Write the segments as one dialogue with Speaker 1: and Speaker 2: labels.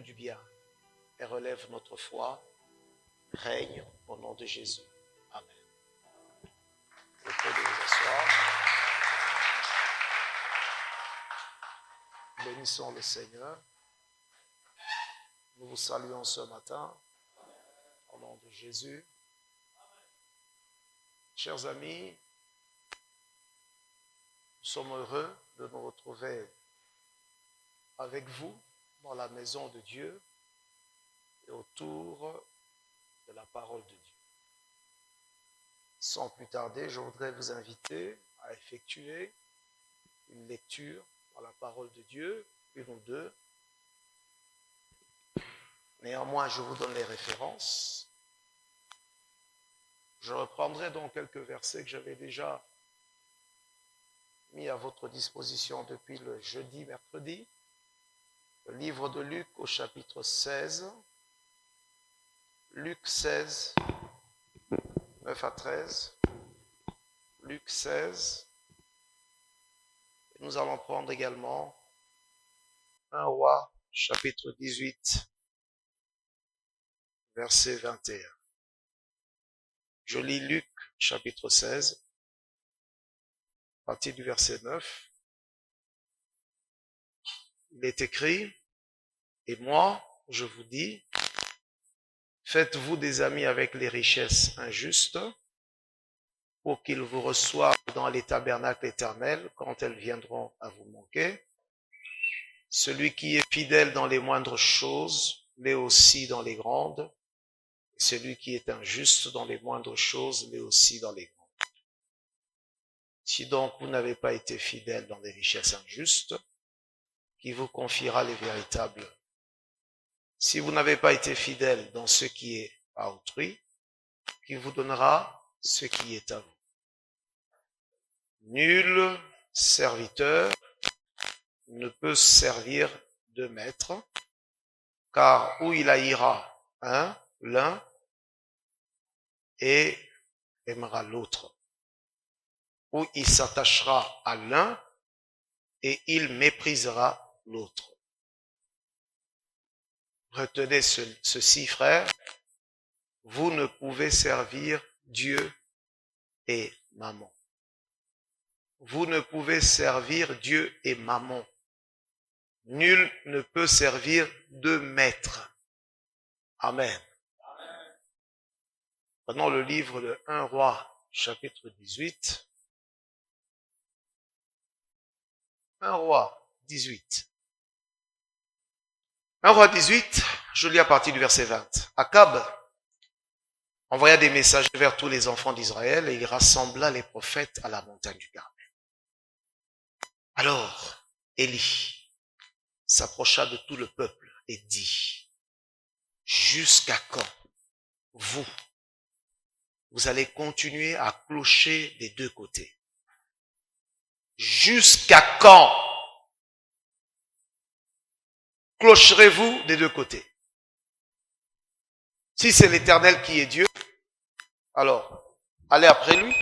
Speaker 1: fais-nous du bien et relève notre foi. Règne au nom de Jésus. Amen. Vous pouvez vous asseoir. Bénissons le Seigneur. Nous vous saluons ce matin au nom de Jésus. Chers amis, nous sommes heureux de nous retrouver avec vous dans la maison de Dieu et autour de la parole de Dieu. Sans plus tarder, je voudrais vous inviter à effectuer une lecture dans la parole de Dieu, une ou deux. Néanmoins, je vous donne les références. Je reprendrai donc quelques versets que j'avais déjà mis à votre disposition depuis le jeudi, mercredi. Le livre de Luc au chapitre 16. Luc 16, 9 à 13. Luc 16. Nous allons prendre également 1 Roi, chapitre 18, verset 21. Je lis Luc, chapitre 16, à partir du verset 9. Il est écrit, « Et moi, je vous dis, faites-vous des amis avec les richesses injustes, pour qu'ils vous reçoivent dans les tabernacles éternels quand elles viendront à vous manquer. Celui qui est fidèle dans les moindres choses, l'est aussi dans les grandes. Celui qui est injuste dans les moindres choses, l'est aussi dans les grandes. Si donc vous n'avez pas été fidèle dans les richesses injustes, qui vous confiera les véritables? Si vous n'avez pas été fidèle dans ce qui est à autrui, qui vous donnera ce qui est à vous? Nul serviteur ne peut servir deux maîtres, car ou il haïra l'un et aimera l'autre, ou il s'attachera à l'un et il méprisera l'autre. Retenez ceci, frères, vous ne pouvez servir Dieu et Mammon. Vous ne pouvez servir Dieu et Mammon. Nul ne peut servir deux maîtres. Amen. Prenons le livre de 1 Roi, chapitre 18. 1 Roi 18. 1 Roi 18, je lis à partir du verset 20. Akab envoya des messages vers tous les enfants d'Israël et il rassembla les prophètes à la montagne du Carmel. Alors, Élie s'approcha de tout le peuple et dit, « Jusqu'à quand vous allez continuer à clocher des deux côtés? Jusqu'à quand clocherez-vous des deux côtés? Si c'est l'Éternel qui est Dieu, alors allez après lui.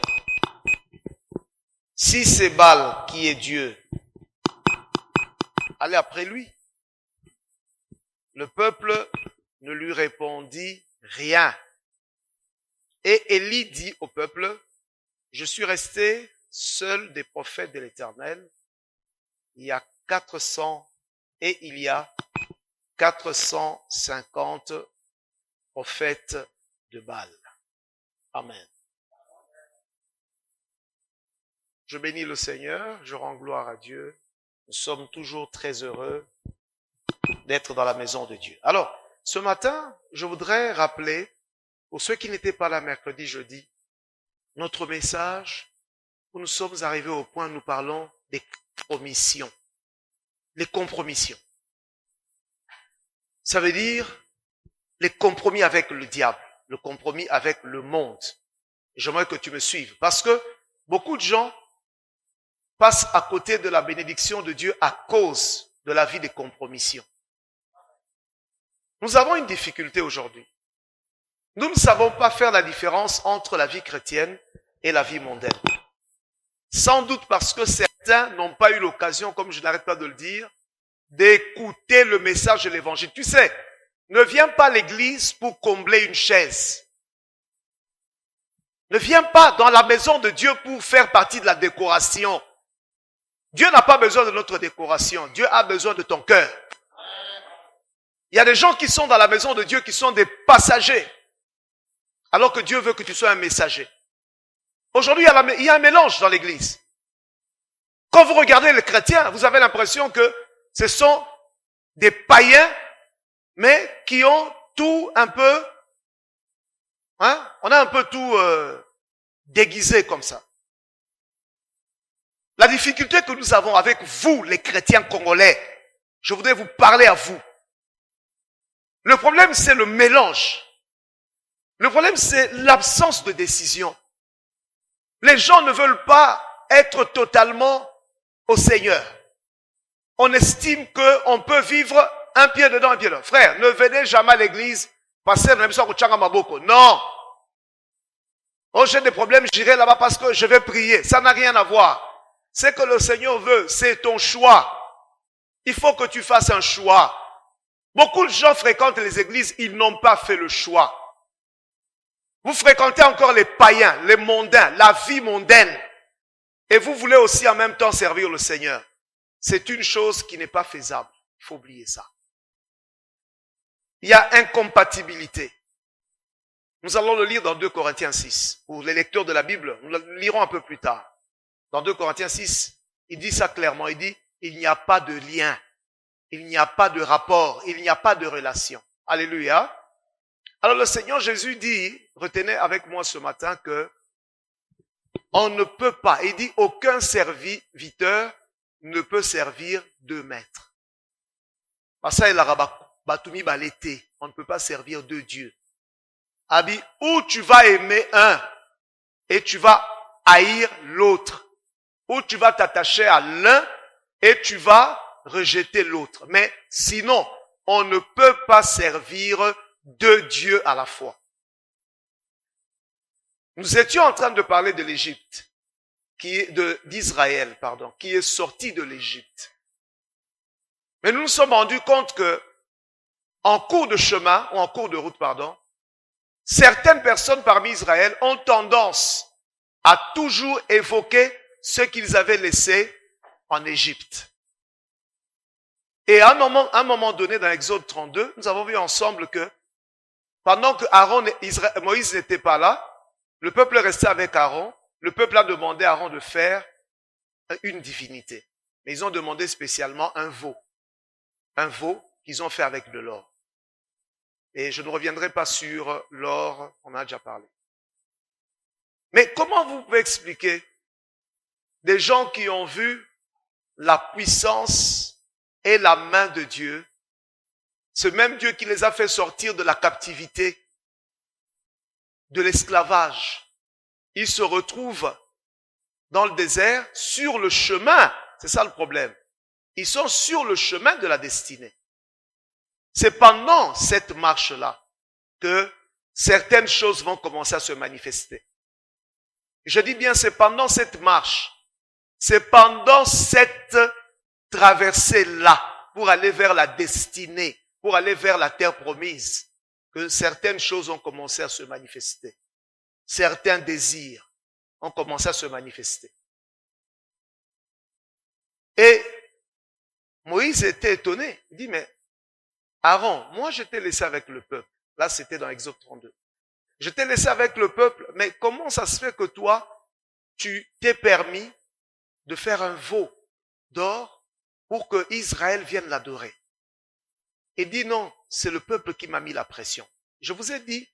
Speaker 1: Si c'est Baal qui est Dieu, allez après lui. » Le peuple ne lui répondit rien. Et Élie dit au peuple, « Je suis resté seul des prophètes de l'Éternel. Il y a 450 prophètes de Baal. » Amen. Je bénis le Seigneur, je rends gloire à Dieu. Nous sommes toujours très heureux d'être dans la maison de Dieu. Alors, ce matin, je voudrais rappeler, pour ceux qui n'étaient pas là mercredi, jeudi, notre message où nous sommes arrivés au point où nous parlons des compromissions. Les compromissions. Ça veut dire les compromis avec le diable, le compromis avec le monde. J'aimerais que tu me suives parce que beaucoup de gens passent à côté de la bénédiction de Dieu à cause de la vie des compromissions. Nous avons une difficulté aujourd'hui. Nous ne savons pas faire la différence entre la vie chrétienne et la vie mondaine. Sans doute parce que certains n'ont pas eu l'occasion, comme je n'arrête pas de le dire, d'écouter le message de l'évangile. Tu sais, ne viens pas à l'église pour combler une chaise. Ne viens pas dans la maison de Dieu pour faire partie de la décoration. Dieu n'a pas besoin de notre décoration. Dieu a besoin de ton cœur. Il y a des gens qui sont dans la maison de Dieu qui sont des passagers. Alors que Dieu veut que tu sois un messager. Aujourd'hui, il y a un mélange dans l'église. Quand vous regardez les chrétiens, vous avez l'impression que ce sont des païens, mais qui ont tout un peu, on a un peu tout déguisé comme ça. La difficulté que nous avons avec vous, les chrétiens congolais, je voudrais vous parler à vous. Le problème, c'est le mélange. Le problème, c'est l'absence de décision. Les gens ne veulent pas être totalement au Seigneur. On estime qu'on peut vivre un pied dedans, un pied dedans. Frère, ne venez jamais à l'église, passer dans l'émission Kuchanga Maboko. Non. Oh, j'ai des problèmes, j'irai là-bas parce que je vais prier. Ça n'a rien à voir. Ce que le Seigneur veut, c'est ton choix. Il faut que tu fasses un choix. Beaucoup de gens fréquentent les églises, ils n'ont pas fait le choix. Vous fréquentez encore les païens, les mondains, la vie mondaine. Et vous voulez aussi en même temps servir le Seigneur. C'est une chose qui n'est pas faisable. Il faut oublier ça. Il y a incompatibilité. Nous allons le lire dans 2 Corinthiens 6. Pour les lecteurs de la Bible, nous le lirons un peu plus tard. Dans 2 Corinthiens 6, il dit ça clairement. Il dit, il n'y a pas de lien. Il n'y a pas de rapport. Il n'y a pas de relation. Alléluia. Alors le Seigneur Jésus dit, retenez avec moi ce matin que on ne peut pas, il dit, aucun serviteur ne peut servir deux maîtres. On ne peut pas servir deux dieux. Abi, ou tu vas aimer un et tu vas haïr l'autre. Ou tu vas t'attacher à l'un et tu vas rejeter l'autre. Mais sinon, on ne peut pas servir deux dieux à la fois. Nous étions en train de parler de l'Égypte, d'Israël, qui est sorti de l'Égypte. Mais nous nous sommes rendus compte que, en cours de chemin, ou en cours de route, certaines personnes parmi Israël ont tendance à toujours évoquer ce qu'ils avaient laissé en Égypte. Et à un moment donné, dans Exode 32, nous avons vu ensemble que pendant que Moïse n'était pas là, le peuple restait avec Aaron. Le peuple a demandé à Aaron de faire une divinité. Mais ils ont demandé spécialement un veau. Un veau qu'ils ont fait avec de l'or. Et je ne reviendrai pas sur l'or, on a déjà parlé. Mais comment vous pouvez expliquer des gens qui ont vu la puissance et la main de Dieu, ce même Dieu qui les a fait sortir de la captivité, de l'esclavage, ils se retrouvent dans le désert, sur le chemin. C'est ça le problème. Ils sont sur le chemin de la destinée. C'est pendant cette marche-là que certaines choses vont commencer à se manifester. Je dis bien, c'est pendant cette marche, c'est pendant cette traversée-là, pour aller vers la destinée, pour aller vers la terre promise, que certaines choses ont commencé à se manifester. Certains désirs ont commencé à se manifester. Et Moïse était étonné. Il dit, mais Aaron, moi je t'ai laissé avec le peuple. Là, c'était dans Exode 32. Je t'ai laissé avec le peuple, mais comment ça se fait que toi, tu t'es permis de faire un veau d'or pour que Israël vienne l'adorer? Il dit non, c'est le peuple qui m'a mis la pression. Je vous ai dit,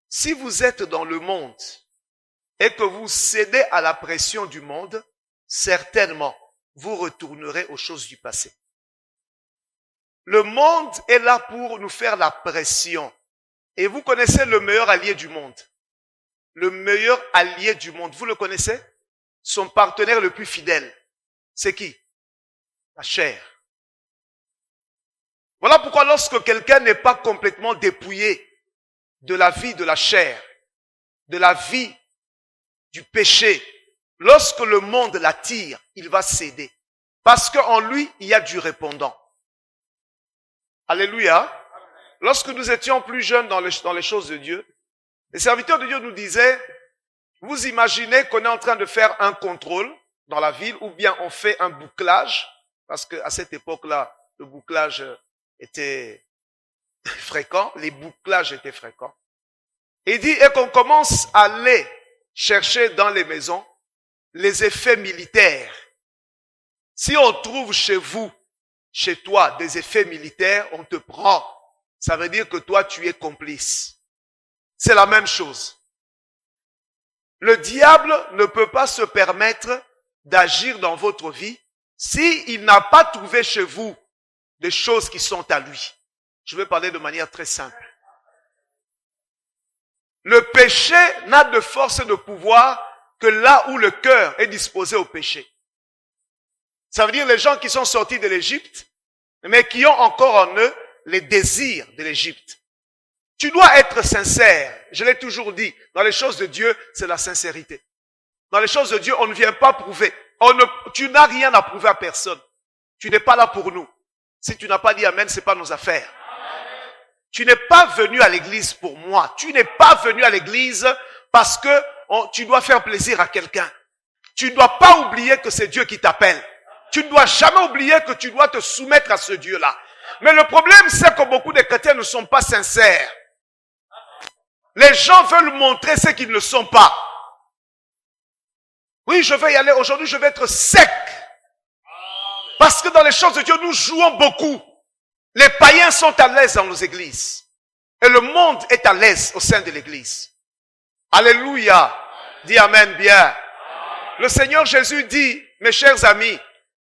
Speaker 1: si vous êtes dans le monde et que vous cédez à la pression du monde, certainement, vous retournerez aux choses du passé. Le monde est là pour nous faire la pression. Et vous connaissez le meilleur allié du monde. Le meilleur allié du monde, vous le connaissez? Son partenaire le plus fidèle, c'est qui? La chair. Voilà pourquoi lorsque quelqu'un n'est pas complètement dépouillé de la vie de la chair, de la vie du péché, lorsque le monde l'attire, il va céder. Parce qu'en lui, il y a du répondant. Alléluia. Lorsque nous étions plus jeunes dans les choses de Dieu, les serviteurs de Dieu nous disaient, vous imaginez qu'on est en train de faire un contrôle dans la ville ou bien on fait un bouclage, parce qu'à cette époque-là, le bouclage était fréquent, les bouclages étaient fréquents. Il dit, et qu'on commence à aller chercher dans les maisons les effets militaires. Si on trouve chez vous, chez toi, des effets militaires, on te prend. Ça veut dire que toi, tu es complice. C'est la même chose. Le diable ne peut pas se permettre d'agir dans votre vie s'il n'a pas trouvé chez vous des choses qui sont à lui. Je vais parler de manière très simple. Le péché n'a de force et de pouvoir que là où le cœur est disposé au péché. Ça veut dire les gens qui sont sortis de l'Égypte, mais qui ont encore en eux les désirs de l'Égypte. Tu dois être sincère. Je l'ai toujours dit, dans les choses de Dieu, c'est la sincérité. Dans les choses de Dieu, on ne vient pas prouver. Tu n'as rien à prouver à personne. Tu n'es pas là pour nous. Si tu n'as pas dit Amen, c'est pas nos affaires. Tu n'es pas venu à l'église pour moi. Tu n'es pas venu à l'église parce que tu dois faire plaisir à quelqu'un. Tu ne dois pas oublier que c'est Dieu qui t'appelle. Tu ne dois jamais oublier que tu dois te soumettre à ce Dieu-là. Mais le problème, c'est que beaucoup de chrétiens ne sont pas sincères. Les gens veulent montrer ce qu'ils ne sont pas. Oui, je vais y aller. Aujourd'hui, je vais être sec. Parce que dans les choses de Dieu, nous jouons beaucoup. Les païens sont à l'aise dans nos églises. Et le monde est à l'aise au sein de l'église. Alléluia. Dis Amen bien. Le Seigneur Jésus dit, mes chers amis,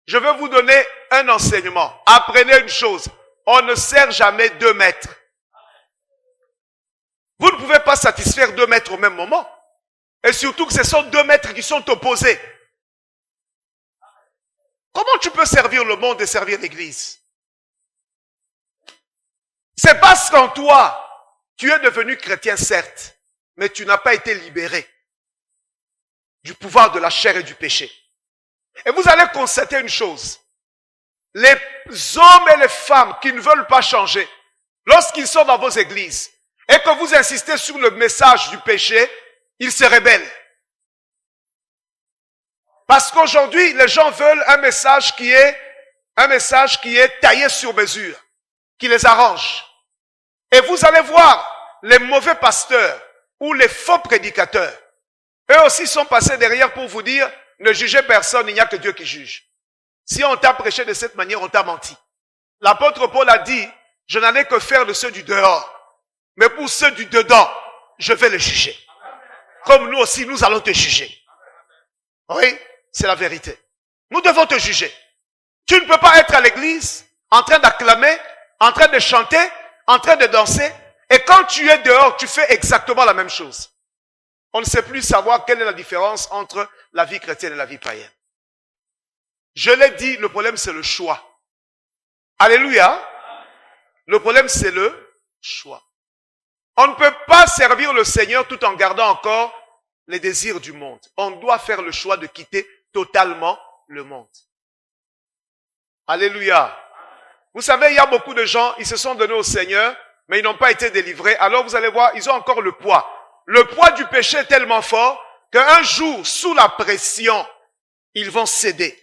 Speaker 1: je vais vous donner un enseignement. Apprenez une chose. On ne sert jamais 2 maîtres. Vous ne pouvez pas satisfaire 2 maîtres au même moment. Et surtout que ce sont 2 maîtres qui sont opposés. Comment tu peux servir le monde et servir l'église? C'est parce qu'en toi, tu es devenu chrétien certes, mais tu n'as pas été libéré du pouvoir de la chair et du péché. Et vous allez constater une chose. Les hommes et les femmes qui ne veulent pas changer, lorsqu'ils sont dans vos églises, et que vous insistez sur le message du péché, ils se rebellent. Parce qu'aujourd'hui, les gens veulent un message qui est taillé sur mesure, qui les arrange. Et vous allez voir les mauvais pasteurs ou les faux prédicateurs. Eux aussi sont passés derrière pour vous dire, ne jugez personne, il n'y a que Dieu qui juge. Si on t'a prêché de cette manière, on t'a menti. L'apôtre Paul a dit, je n'en ai que faire de ceux du dehors. Mais pour ceux du dedans, je vais les juger. Comme nous aussi, nous allons te juger. Oui, c'est la vérité. Nous devons te juger. Tu ne peux pas être à l'église, en train d'acclamer, en train de chanter, en train de danser. Et quand tu es dehors, tu fais exactement la même chose. On ne sait plus savoir quelle est la différence entre la vie chrétienne et la vie païenne. Je l'ai dit, le problème c'est le choix. Alléluia. Le problème c'est le choix. On ne peut pas servir le Seigneur tout en gardant encore les désirs du monde. On doit faire le choix de quitter totalement le monde. Alléluia. Vous savez, il y a beaucoup de gens, ils se sont donnés au Seigneur, mais ils n'ont pas été délivrés. Alors vous allez voir, ils ont encore le poids. Le poids du péché est tellement fort qu'un jour, sous la pression, ils vont céder.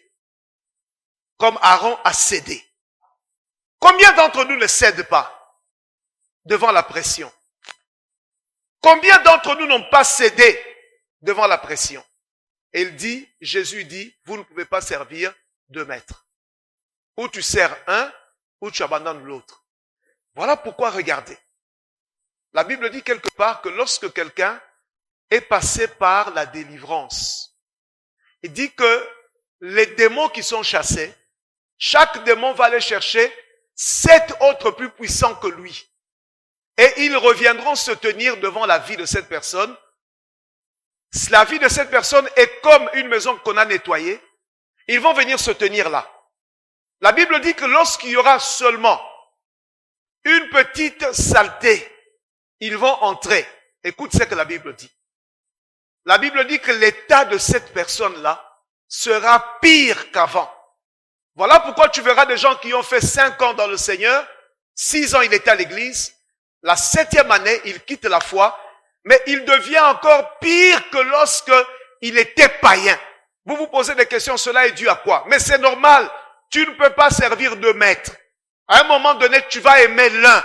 Speaker 1: Comme Aaron a cédé. Combien d'entre nous ne cèdent pas devant la pression? Combien d'entre nous n'ont pas cédé devant la pression? Et Jésus dit, vous ne pouvez pas servir 2 maîtres. Ou tu sers un, ou tu abandonnes l'autre. Voilà pourquoi regardez. La Bible dit quelque part que lorsque quelqu'un est passé par la délivrance, il dit que les démons qui sont chassés, chaque démon va aller chercher 7 autres plus puissants que lui. Et ils reviendront se tenir devant la vie de cette personne. La vie de cette personne est comme une maison qu'on a nettoyée. Ils vont venir se tenir là. La Bible dit que lorsqu'il y aura seulement une petite saleté, ils vont entrer. Écoute ce que la Bible dit. La Bible dit que l'état de cette personne-là sera pire qu'avant. Voilà pourquoi tu verras des gens qui ont fait 5 ans dans le Seigneur, 6 ans il était à l'église, la 7e année il quitte la foi, mais il devient encore pire que lorsque il était païen. Vous vous posez des questions, cela est dû à quoi? Mais c'est normal, tu ne peux pas servir de maître. À un moment donné, tu vas aimer l'un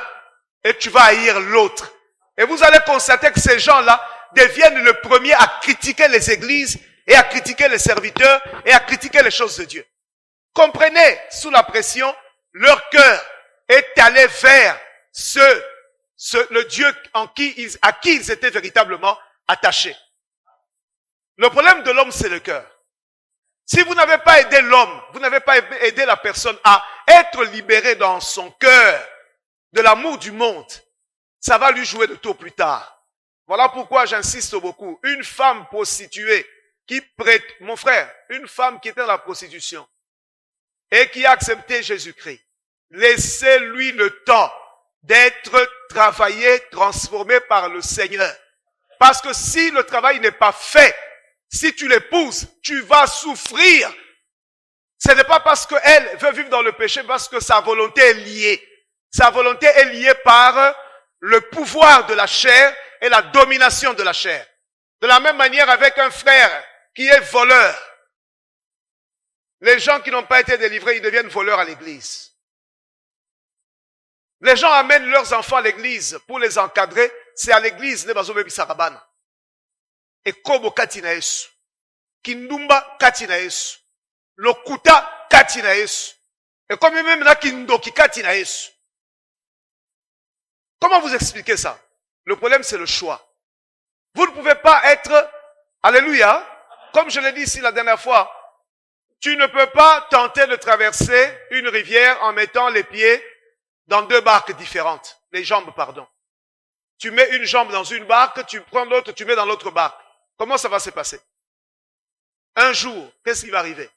Speaker 1: et tu vas haïr l'autre. Et vous allez constater que ces gens-là deviennent le premier à critiquer les églises et à critiquer les serviteurs et à critiquer les choses de Dieu. Comprenez, sous la pression, leur cœur est allé vers le Dieu à qui ils étaient véritablement attachés. Le problème de l'homme, c'est le cœur. Si vous n'avez pas aidé l'homme, vous n'avez pas aidé la personne à être libérée dans son cœur de l'amour du monde, ça va lui jouer de tour plus tard. Voilà pourquoi j'insiste beaucoup. Une femme prostituée qui prête, mon frère, une femme qui était dans la prostitution et qui a accepté Jésus-Christ, laissez-lui le temps d'être travaillé, transformé par le Seigneur. Parce que si le travail n'est pas fait, si tu l'épouses, tu vas souffrir. Ce n'est pas parce qu'elle veut vivre dans le péché, parce que sa volonté est liée. Sa volonté est liée par le pouvoir de la chair et la domination de la chair. De la même manière avec un frère qui est voleur. Les gens qui n'ont pas été délivrés, ils deviennent voleurs à l'église. Les gens amènent leurs enfants à l'église pour les encadrer. C'est à l'église, les bazobebi sarabana. Et kobo katina Yesu. Kindumba katina Yesu. Lokuta katina Yesu. Et comme même là kindoki katina Yesu. Comment vous expliquez ça? Le problème, c'est le choix. Vous ne pouvez pas être, alléluia, comme je l'ai dit ici la dernière fois, tu ne peux pas tenter de traverser une rivière en mettant les pieds dans 2 barques différentes. Les jambes, pardon. Tu mets une jambe dans une barque, tu prends l'autre, tu mets dans l'autre barque. Comment ça va se passer? Un jour, qu'est-ce qui va arriver?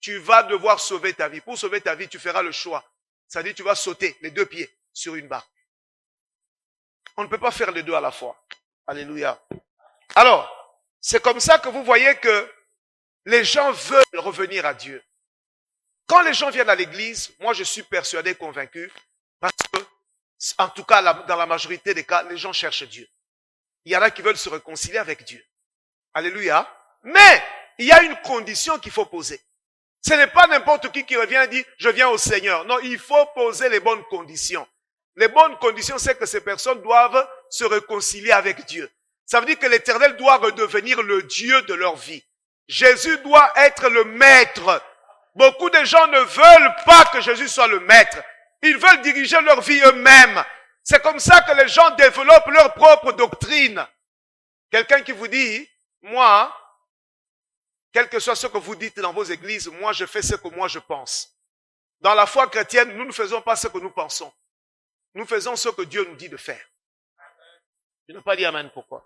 Speaker 1: Tu vas devoir sauver ta vie. Pour sauver ta vie, tu feras le choix. C'est-à-dire, tu vas sauter les 2 pieds sur une barque. On ne peut pas faire les 2 à la fois. Alléluia. Alors, c'est comme ça que vous voyez que les gens veulent revenir à Dieu. Quand les gens viennent à l'église, moi je suis persuadé, convaincu, parce que, en tout cas, dans la majorité des cas, les gens cherchent Dieu. Il y en a qui veulent se réconcilier avec Dieu. Alléluia. Mais, il y a une condition qu'il faut poser. Ce n'est pas n'importe qui revient et dit, je viens au Seigneur. Non, il faut poser les bonnes conditions. Les bonnes conditions, c'est que ces personnes doivent se réconcilier avec Dieu. Ça veut dire que l'Éternel doit redevenir le Dieu de leur vie. Jésus doit être le maître. Beaucoup de gens ne veulent pas que Jésus soit le maître. Ils veulent diriger leur vie eux-mêmes. C'est comme ça que les gens développent leur propre doctrine. Quelqu'un qui vous dit, moi, quel que soit ce que vous dites dans vos églises, moi je fais ce que moi je pense. Dans la foi chrétienne, nous ne faisons pas ce que nous pensons. Nous faisons ce que Dieu nous dit de faire. Je n'ai pas dit amen, pourquoi?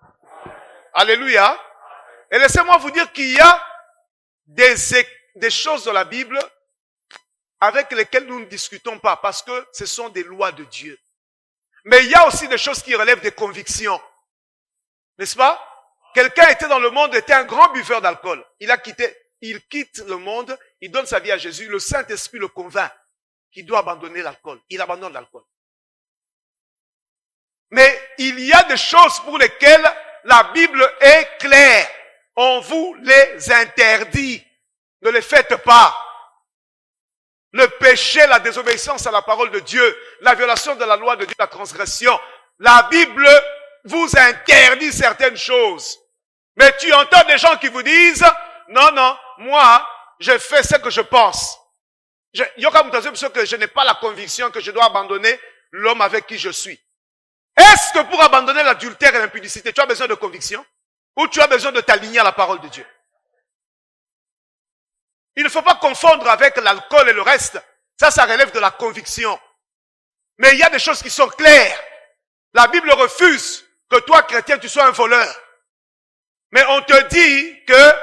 Speaker 1: Alléluia. Et laissez-moi vous dire qu'il y a des choses dans la Bible avec lesquelles nous ne discutons pas parce que ce sont des lois de Dieu. Mais il y a aussi des choses qui relèvent des convictions. N'est-ce pas? Quelqu'un était dans le monde, était un grand buveur d'alcool. Il quitte le monde, il donne sa vie à Jésus. Le Saint-Esprit le convainc qu'il doit abandonner l'alcool. Il abandonne l'alcool. Mais il y a des choses pour lesquelles la Bible est claire. On vous les interdit. Ne les faites pas. Le péché, la désobéissance à la parole de Dieu, la violation de la loi de Dieu, la transgression. La Bible vous interdit certaines choses. Mais tu entends des gens qui vous disent, non, moi, je fais ce que je pense. Je n'ai pas la conviction que je dois abandonner l'homme avec qui je suis. Est-ce que pour abandonner l'adultère et l'impudicité, tu as besoin de conviction? Ou tu as besoin de t'aligner à la parole de Dieu? Il ne faut pas confondre avec l'alcool et le reste. Ça relève de la conviction. Mais il y a des choses qui sont claires. La Bible refuse que toi, chrétien, tu sois un voleur. Mais on te dit que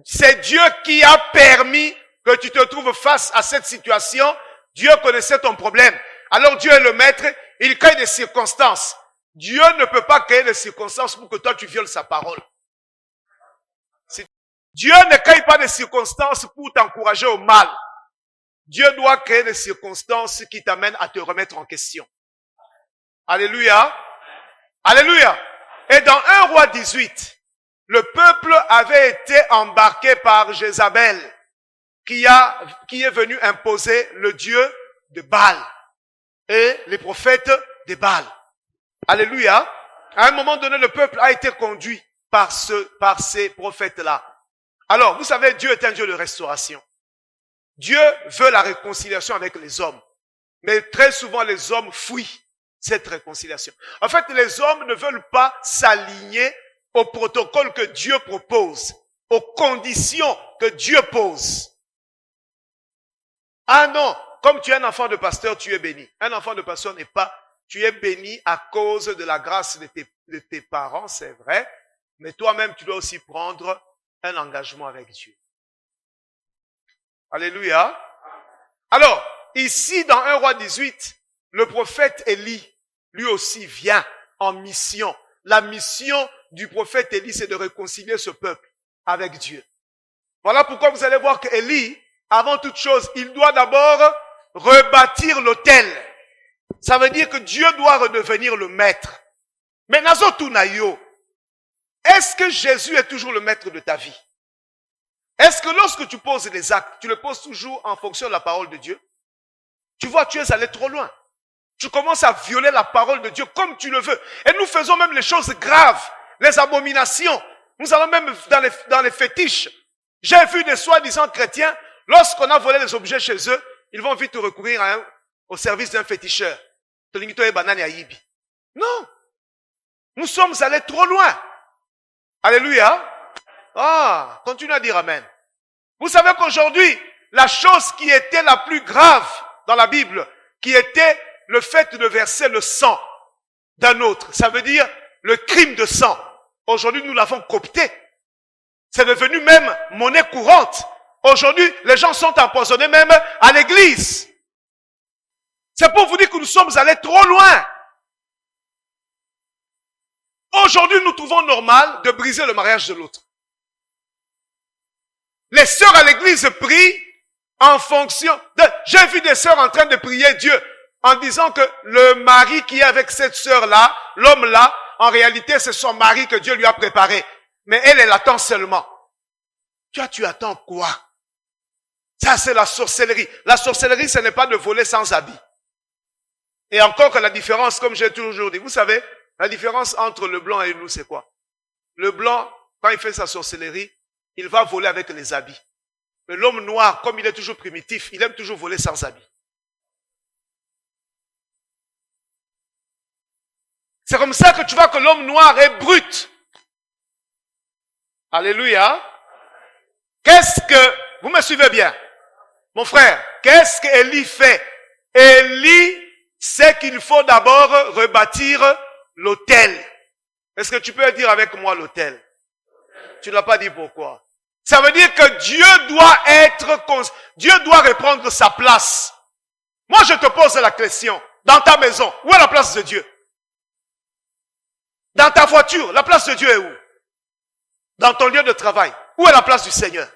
Speaker 1: c'est Dieu qui a permis que tu te trouves face à cette situation. Dieu connaissait ton problème. Alors Dieu est le maître, il crée des circonstances. Dieu ne peut pas créer des circonstances pour que toi tu violes sa parole. Dieu ne crée pas des circonstances pour t'encourager au mal. Dieu doit créer des circonstances qui t'amènent à te remettre en question. Alléluia. Alléluia. Et dans 1 Roi 18, le peuple avait été embarqué par Jézabel, qui est venu imposer le Dieu de Baal et les prophètes de Baal. Alléluia. À un moment donné, le peuple a été conduit par ces prophètes-là. Alors, vous savez, Dieu est un Dieu de restauration. Dieu veut la réconciliation avec les hommes. Mais très souvent, les hommes fuient cette réconciliation. En fait, les hommes ne veulent pas s'aligner au protocole que Dieu propose, aux conditions que Dieu pose. Ah non, comme tu es un enfant de pasteur, tu es béni. Un enfant de pasteur n'est pas, tu es béni à cause de la grâce de tes parents, c'est vrai, mais toi-même, tu dois aussi prendre un engagement avec Dieu. Alléluia. Alors, ici, dans 1 Roi 18, le prophète Élie, lui aussi, vient en mission. La mission du prophète Élie, c'est de réconcilier ce peuple avec Dieu. Voilà pourquoi vous allez voir qu'Élie, avant toute chose, il doit d'abord rebâtir l'autel. Ça veut dire que Dieu doit redevenir le maître. Mais Nazotunayo, est-ce que Jésus est toujours le maître de ta vie? Est-ce que lorsque tu poses les actes, tu les poses toujours en fonction de la parole de Dieu? Tu vois, tu es allé trop loin. Tu commences à violer la parole de Dieu comme tu le veux. Et nous faisons même les choses graves, les abominations. Nous allons même dans les fétiches. J'ai vu des soi-disant chrétiens, lorsqu'on a volé les objets chez eux, ils vont vite recourir au service d'un féticheur. Non. Nous sommes allés trop loin. Alléluia. Ah, continue à dire amen. Vous savez qu'aujourd'hui, la chose qui était la plus grave dans la Bible, qui était le fait de verser le sang d'un autre, ça veut dire le crime de sang. Aujourd'hui, nous l'avons coopté. C'est devenu même monnaie courante. Aujourd'hui, les gens sont empoisonnés même à l'église. C'est pour vous dire que nous sommes allés trop loin. Aujourd'hui, nous trouvons normal de briser le mariage de l'autre. Les sœurs à l'église prient en fonction de... J'ai vu des sœurs en train de prier Dieu en disant que le mari qui est avec cette sœur-là, l'homme-là, en réalité, c'est son mari que Dieu lui a préparé. Mais elle attend seulement. Toi, tu attends quoi? Ça, c'est la sorcellerie. La sorcellerie, ce n'est pas de voler sans habit. Et encore que la différence, comme j'ai toujours dit, vous savez, la différence entre le blanc et nous, c'est quoi? Le blanc, quand il fait sa sorcellerie, il va voler avec les habits. Mais l'homme noir, comme il est toujours primitif, il aime toujours voler sans habits. C'est comme ça que tu vois que l'homme noir est brut. Alléluia. Qu'est-ce que... Vous me suivez bien? Mon frère, qu'est-ce qu'Élie fait? Élie sait qu'il faut d'abord rebâtir l'autel. Est-ce que tu peux dire avec moi l'autel? Tu n'as pas dit pourquoi. Ça veut dire que Dieu doit reprendre sa place. Moi, je te pose la question. Dans ta maison, où est la place de Dieu? Dans ta voiture, la place de Dieu est où? Dans ton lieu de travail, où est la place du Seigneur?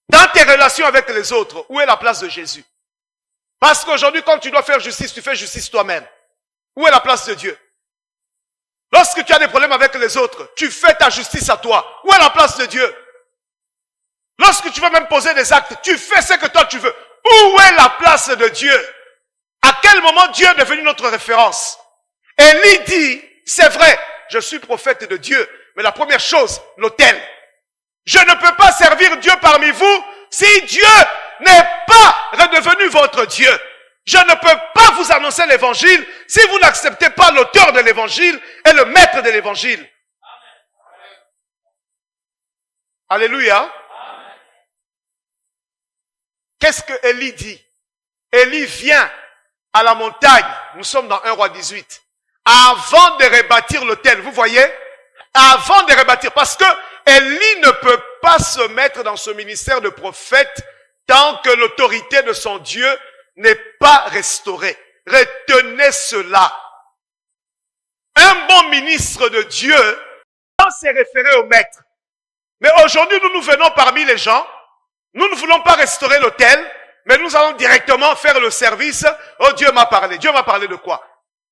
Speaker 1: Dans tes relations avec les autres, où est la place de Jésus? Parce qu'aujourd'hui, quand tu dois faire justice, tu fais justice toi-même. Où est la place de Dieu? Lorsque tu as des problèmes avec les autres, tu fais ta justice à toi. Où est la place de Dieu? Lorsque tu veux même poser des actes, tu fais ce que toi tu veux. Où est la place de Dieu? À quel moment Dieu est devenu notre référence? Élie dit, c'est vrai, je suis prophète de Dieu, mais la première chose, l'autel. Je ne peux pas servir Dieu parmi vous si Dieu n'est pas redevenu votre Dieu. Je ne peux pas vous annoncer l'évangile si vous n'acceptez pas l'auteur de l'évangile et le maître de l'évangile. Alléluia. Qu'est-ce que Élie dit? Élie vient à la montagne. Nous sommes dans 1 Roi 18. Avant de rebâtir l'autel, vous voyez? Avant de rebâtir. Parce que Élie ne peut pas se mettre dans ce ministère de prophète tant que l'autorité de son Dieu n'est pas restaurée. Retenez cela. Un bon ministre de Dieu, sans se référer au maître. Mais aujourd'hui, nous venons parmi les gens. Nous ne voulons pas restaurer l'autel, mais nous allons directement faire le service. Oh, Dieu m'a parlé. Dieu m'a parlé de quoi?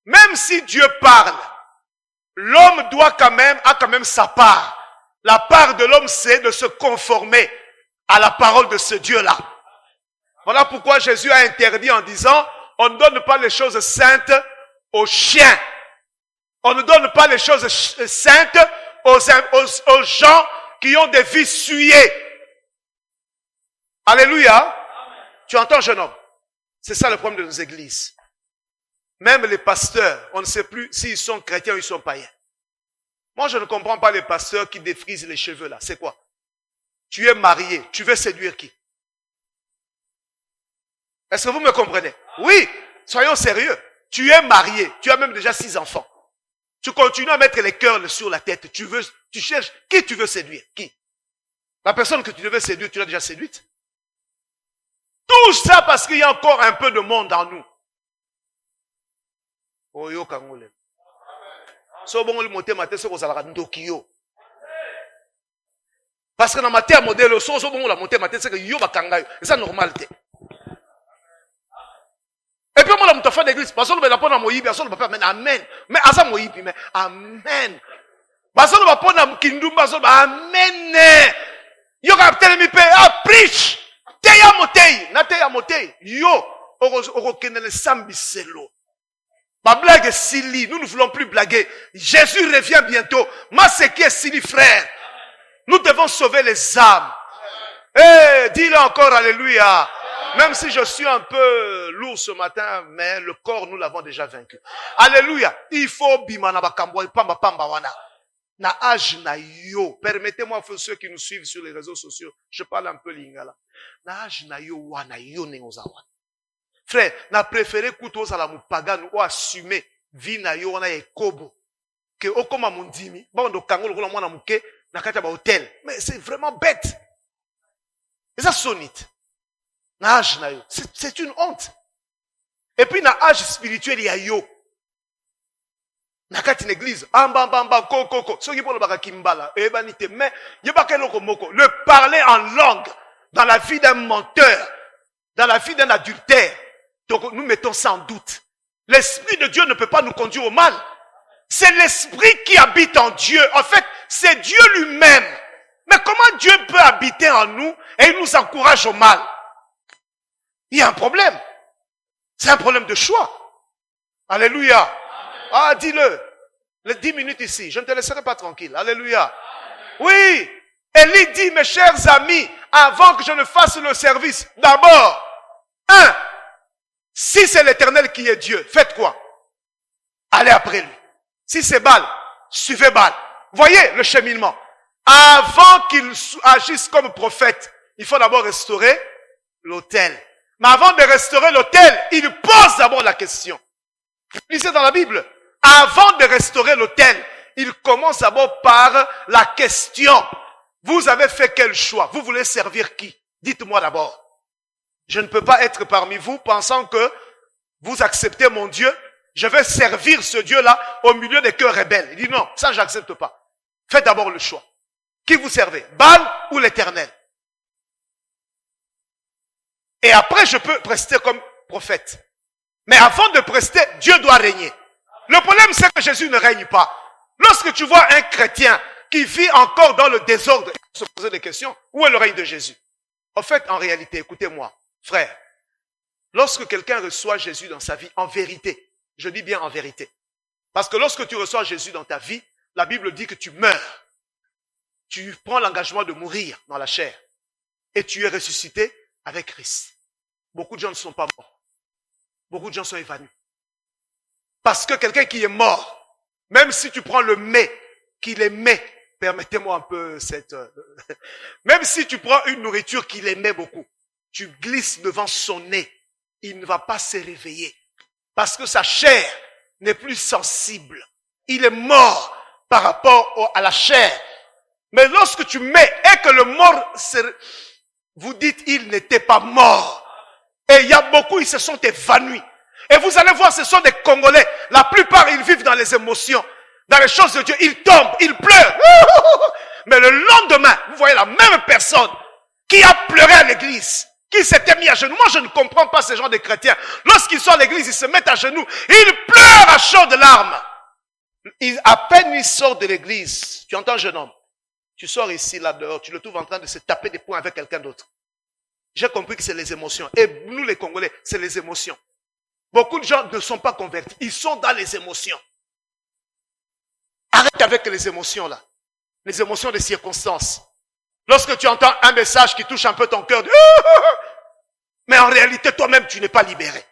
Speaker 1: Même si Dieu parle, l'homme a quand même sa part. La part de l'homme, c'est de se conformer à la parole de ce Dieu-là. Voilà pourquoi Jésus a interdit en disant, on ne donne pas les choses saintes aux chiens. On ne donne pas les choses saintes aux gens qui ont des vies souillées. Alléluia. Amen. Tu entends, jeune homme? C'est ça le problème de nos églises. Même les pasteurs, on ne sait plus s'ils sont chrétiens ou ils sont païens. Moi, je ne comprends pas les pasteurs qui défrisent les cheveux là. C'est quoi? Tu es marié, tu veux séduire qui? Est-ce que vous me comprenez? Oui, soyons sérieux. Tu es marié, tu as même déjà 6 enfants. Tu continues à mettre les cœurs sur la tête. Tu cherches qui tu veux séduire? Qui? La personne que tu devais séduire, tu l'as déjà séduite? Tout ça parce qu'il y a encore un peu de monde en nous. Oyo kangole. So bon le monter maté so kozala ndokio. Parce que dans ma terre modèle so bon la monter maté c'est que yo bakangayo. C'est ça normalité. Et puis moi la mutafa d'église parce que le bapona moyibi parce que le papa mais amen. Mais asa moyibi mais amen. Parce que le bapona kindumba parce que amen. Yo ka telemi pe preach. Teya motei, na teya motei. Yo okokende sambiselo. Ma blague est silly. Nous ne voulons plus blaguer. Jésus revient bientôt. Ma ce qui est silly, frère. Nous devons sauver les âmes. Eh, dis-le encore, alléluia. Même si je suis un peu lourd ce matin, mais le corps, nous l'avons déjà vaincu. Alléluia. Il faut bimana bakambwa pamba pamba wana. Na âge na yo. Permettez-moi, ceux qui nous suivent sur les réseaux sociaux, je parle un peu lingala. Na âge na yo wana yo ne ozawa. Frère, n'a préféré couteau à la moupagane ou assumer vie na yo na ekobo que okoma mundimi ba ndo kangolo ko na mwana muke na kati ba hôtel. Mais c'est vraiment bête. Et ça sonite. Na âge na yo, c'est une honte. Et puis na âge spirituel ya yo. Na kati l'église, ambambamba kokoko, so ki polo baka kimbala, e banite mais yebaka loko moko, le parler en langue dans la vie d'un menteur, dans la vie d'un adultère. Donc nous mettons ça en doute. L'Esprit de Dieu ne peut pas nous conduire au mal. C'est l'Esprit qui habite en Dieu. En fait, c'est Dieu lui-même. Mais comment Dieu peut habiter en nous et il nous encourage au mal? Il y a un problème. C'est un problème de choix. Alléluia. Amen. Ah, dis-le. Les 10 minutes ici, je ne te laisserai pas tranquille. Alléluia. Amen. Oui. Élie dit, mes chers amis, avant que je ne fasse le service, d'abord, si c'est l'Éternel qui est Dieu, faites quoi? Allez après lui. Si c'est Baal, suivez Baal. Voyez le cheminement. Avant qu'il agisse comme prophète, il faut d'abord restaurer l'autel. Mais avant de restaurer l'autel, il pose d'abord la question. Lisez dans la Bible. Avant de restaurer l'autel, il commence d'abord par la question. Vous avez fait quel choix? Vous voulez servir qui? Dites-moi d'abord. Je ne peux pas être parmi vous pensant que vous acceptez mon Dieu. Je vais servir ce Dieu-là au milieu des cœurs rebelles. Il dit non, ça j'accepte pas. Faites d'abord le choix. Qui vous servez? Baal ou l'Éternel? Et après je peux prester comme prophète. Mais avant de prester, Dieu doit régner. Le problème c'est que Jésus ne règne pas. Lorsque tu vois un chrétien qui vit encore dans le désordre, il faut se poser des questions. Où est le règne de Jésus? En fait, en réalité, écoutez-moi. Frère, lorsque quelqu'un reçoit Jésus dans sa vie, en vérité, je dis bien en vérité, parce que lorsque tu reçois Jésus dans ta vie, la Bible dit que tu meurs. Tu prends l'engagement de mourir dans la chair et tu es ressuscité avec Christ. Beaucoup de gens ne sont pas morts. Beaucoup de gens sont évanouis. Parce que quelqu'un qui est mort, même si tu prends le mets, qu'il aimait, permettez-moi un peu cette... même si tu prends une nourriture qu'il aimait beaucoup, tu glisses devant son nez, il ne va pas se réveiller. Parce que sa chair n'est plus sensible. Il est mort par rapport à la chair. Mais lorsque tu mets et que le mort, vous dites, il n'était pas mort. Et il y a beaucoup, ils se sont évanouis. Et vous allez voir, ce sont des Congolais. La plupart, ils vivent dans les émotions, dans les choses de Dieu. Ils tombent, ils pleurent. Mais le lendemain, vous voyez la même personne qui a pleuré à l'église, qui s'était mis à genoux. Moi, je ne comprends pas ces gens de chrétiens. Lorsqu'ils sont à l'église, ils se mettent à genoux. Ils pleurent à chaudes larmes. À peine ils sortent de l'église. Tu entends, jeune homme? Tu sors ici, là dehors, tu le trouves en train de se taper des poings avec quelqu'un d'autre. J'ai compris que c'est les émotions. Et nous, les Congolais, c'est les émotions. Beaucoup de gens ne sont pas convertis. Ils sont dans les émotions. Arrête avec les émotions, là. Les émotions des circonstances. Lorsque tu entends un message qui touche un peu ton cœur, mais en réalité, toi-même, tu n'es pas libéré.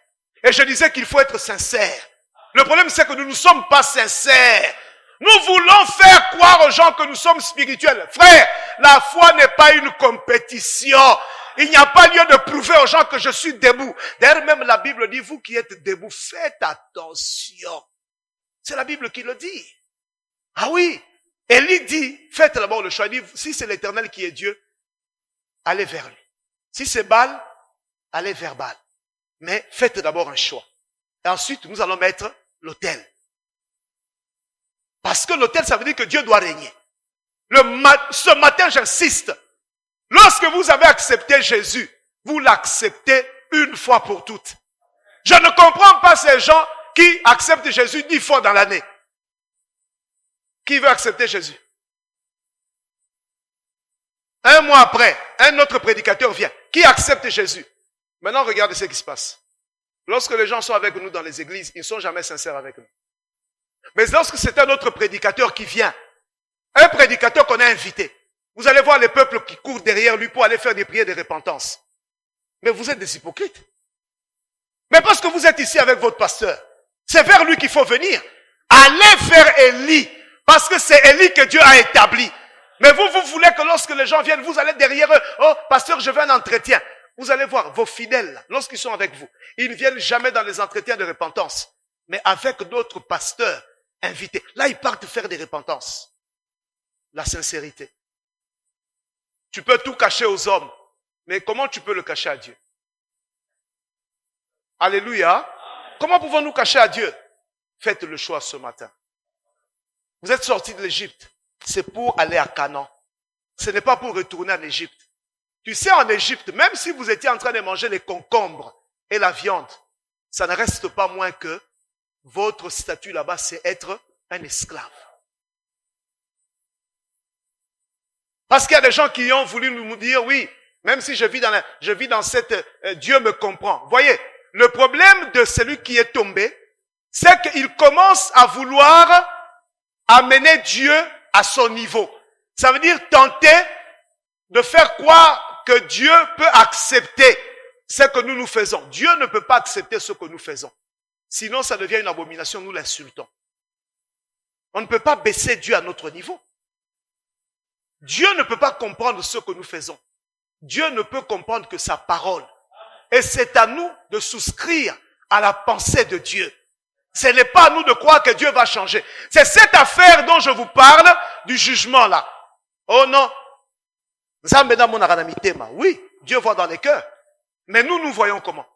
Speaker 1: Et je disais qu'il faut être sincère. Le problème, c'est que nous ne sommes pas sincères. Nous voulons faire croire aux gens que nous sommes spirituels. Frère, la foi n'est pas une compétition. Il n'y a pas lieu de prouver aux gens que je suis debout. D'ailleurs, même la Bible dit, vous qui êtes debout, faites attention. C'est la Bible qui le dit. Ah oui. Élie dit, faites d'abord le choix. Il dit, si c'est l'Éternel qui est Dieu, allez vers lui. Si c'est Baal, allez vers Baal. Mais faites d'abord un choix. Et ensuite, nous allons mettre l'autel. Parce que l'autel, ça veut dire que Dieu doit régner. Ce matin, j'insiste. Lorsque vous avez accepté Jésus, vous l'acceptez une fois pour toutes. Je ne comprends pas ces gens qui acceptent Jésus 10 fois dans l'année. Qui veut accepter Jésus? Un mois après, un autre prédicateur vient. Qui accepte Jésus? Maintenant, regardez ce qui se passe. Lorsque les gens sont avec nous dans les églises, ils ne sont jamais sincères avec nous. Mais lorsque c'est un autre prédicateur qui vient, un prédicateur qu'on a invité, vous allez voir les peuples qui courent derrière lui pour aller faire des prières de repentance. Mais vous êtes des hypocrites. Mais parce que vous êtes ici avec votre pasteur, c'est vers lui qu'il faut venir. Allez vers Élie, parce que c'est Élie que Dieu a établi. Mais vous voulez que lorsque les gens viennent, vous allez derrière eux, oh, pasteur, je veux un entretien. Vous allez voir, vos fidèles, lorsqu'ils sont avec vous, ils ne viennent jamais dans les entretiens de repentance, mais avec d'autres pasteurs invités. Là, ils partent faire des repentances. La sincérité. Tu peux tout cacher aux hommes, mais comment tu peux le cacher à Dieu? Alléluia. Comment pouvons-nous cacher à Dieu? Faites le choix ce matin. Vous êtes sortis de l'Égypte. C'est pour aller à Canaan. Ce n'est pas pour retourner en Égypte. Tu sais, en Égypte, même si vous étiez en train de manger les concombres et la viande, ça ne reste pas moins que votre statut là-bas, c'est être un esclave. Parce qu'il y a des gens qui ont voulu nous dire, oui, même si je vis dans cette, Dieu me comprend. Voyez, le problème de celui qui est tombé, c'est qu'il commence à vouloir amener Dieu à son niveau. Ça veut dire tenter de faire croire que Dieu peut accepter ce que nous faisons. Dieu ne peut pas accepter ce que nous faisons. Sinon, ça devient une abomination, nous l'insultons. On ne peut pas baisser Dieu à notre niveau. Dieu ne peut pas comprendre ce que nous faisons. Dieu ne peut comprendre que sa parole. Et c'est à nous de souscrire à la pensée de Dieu. Ce n'est pas à nous de croire que Dieu va changer. C'est cette affaire dont je vous parle, du jugement là. Oh non. Oui, Dieu voit dans les cœurs. Mais nous voyons comment.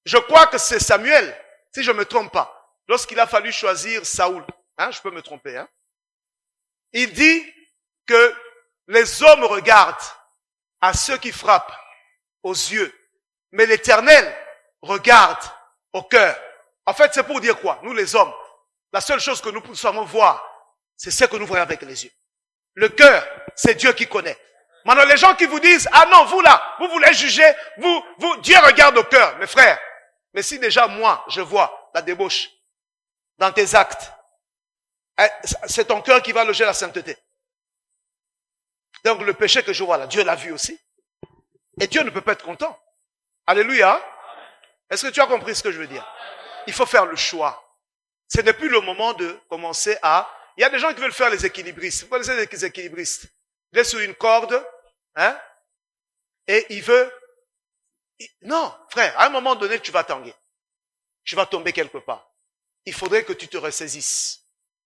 Speaker 1: Je crois que c'est Samuel, si je ne me trompe pas, lorsqu'il a fallu choisir Saoul. Je peux me tromper. Il dit que les hommes regardent à ceux qui frappent aux yeux. Mais l'Éternel regarde au cœur. En fait, c'est pour dire quoi? Nous les hommes, la seule chose que nous pouvons voir, c'est ce que nous voyons avec les yeux. Le cœur, c'est Dieu qui connaît. Maintenant, les gens qui vous disent, ah non, vous là, vous voulez juger, Dieu regarde au cœur. Mes frères, mais si déjà moi, je vois la débauche dans tes actes, c'est ton cœur qui va loger la sainteté. Donc le péché que je vois là, Dieu l'a vu aussi. Et Dieu ne peut pas être content. Alléluia. Est-ce que tu as compris ce que je veux dire? Il faut faire le choix. Ce n'est plus le moment de commencer à... Il y a des gens qui veulent faire les équilibristes. Vous connaissez les équilibristes? Il est sur une corde, et il veut... Non, frère, à un moment donné, tu vas tanguer. Tu vas tomber quelque part. Il faudrait que tu te ressaisisses.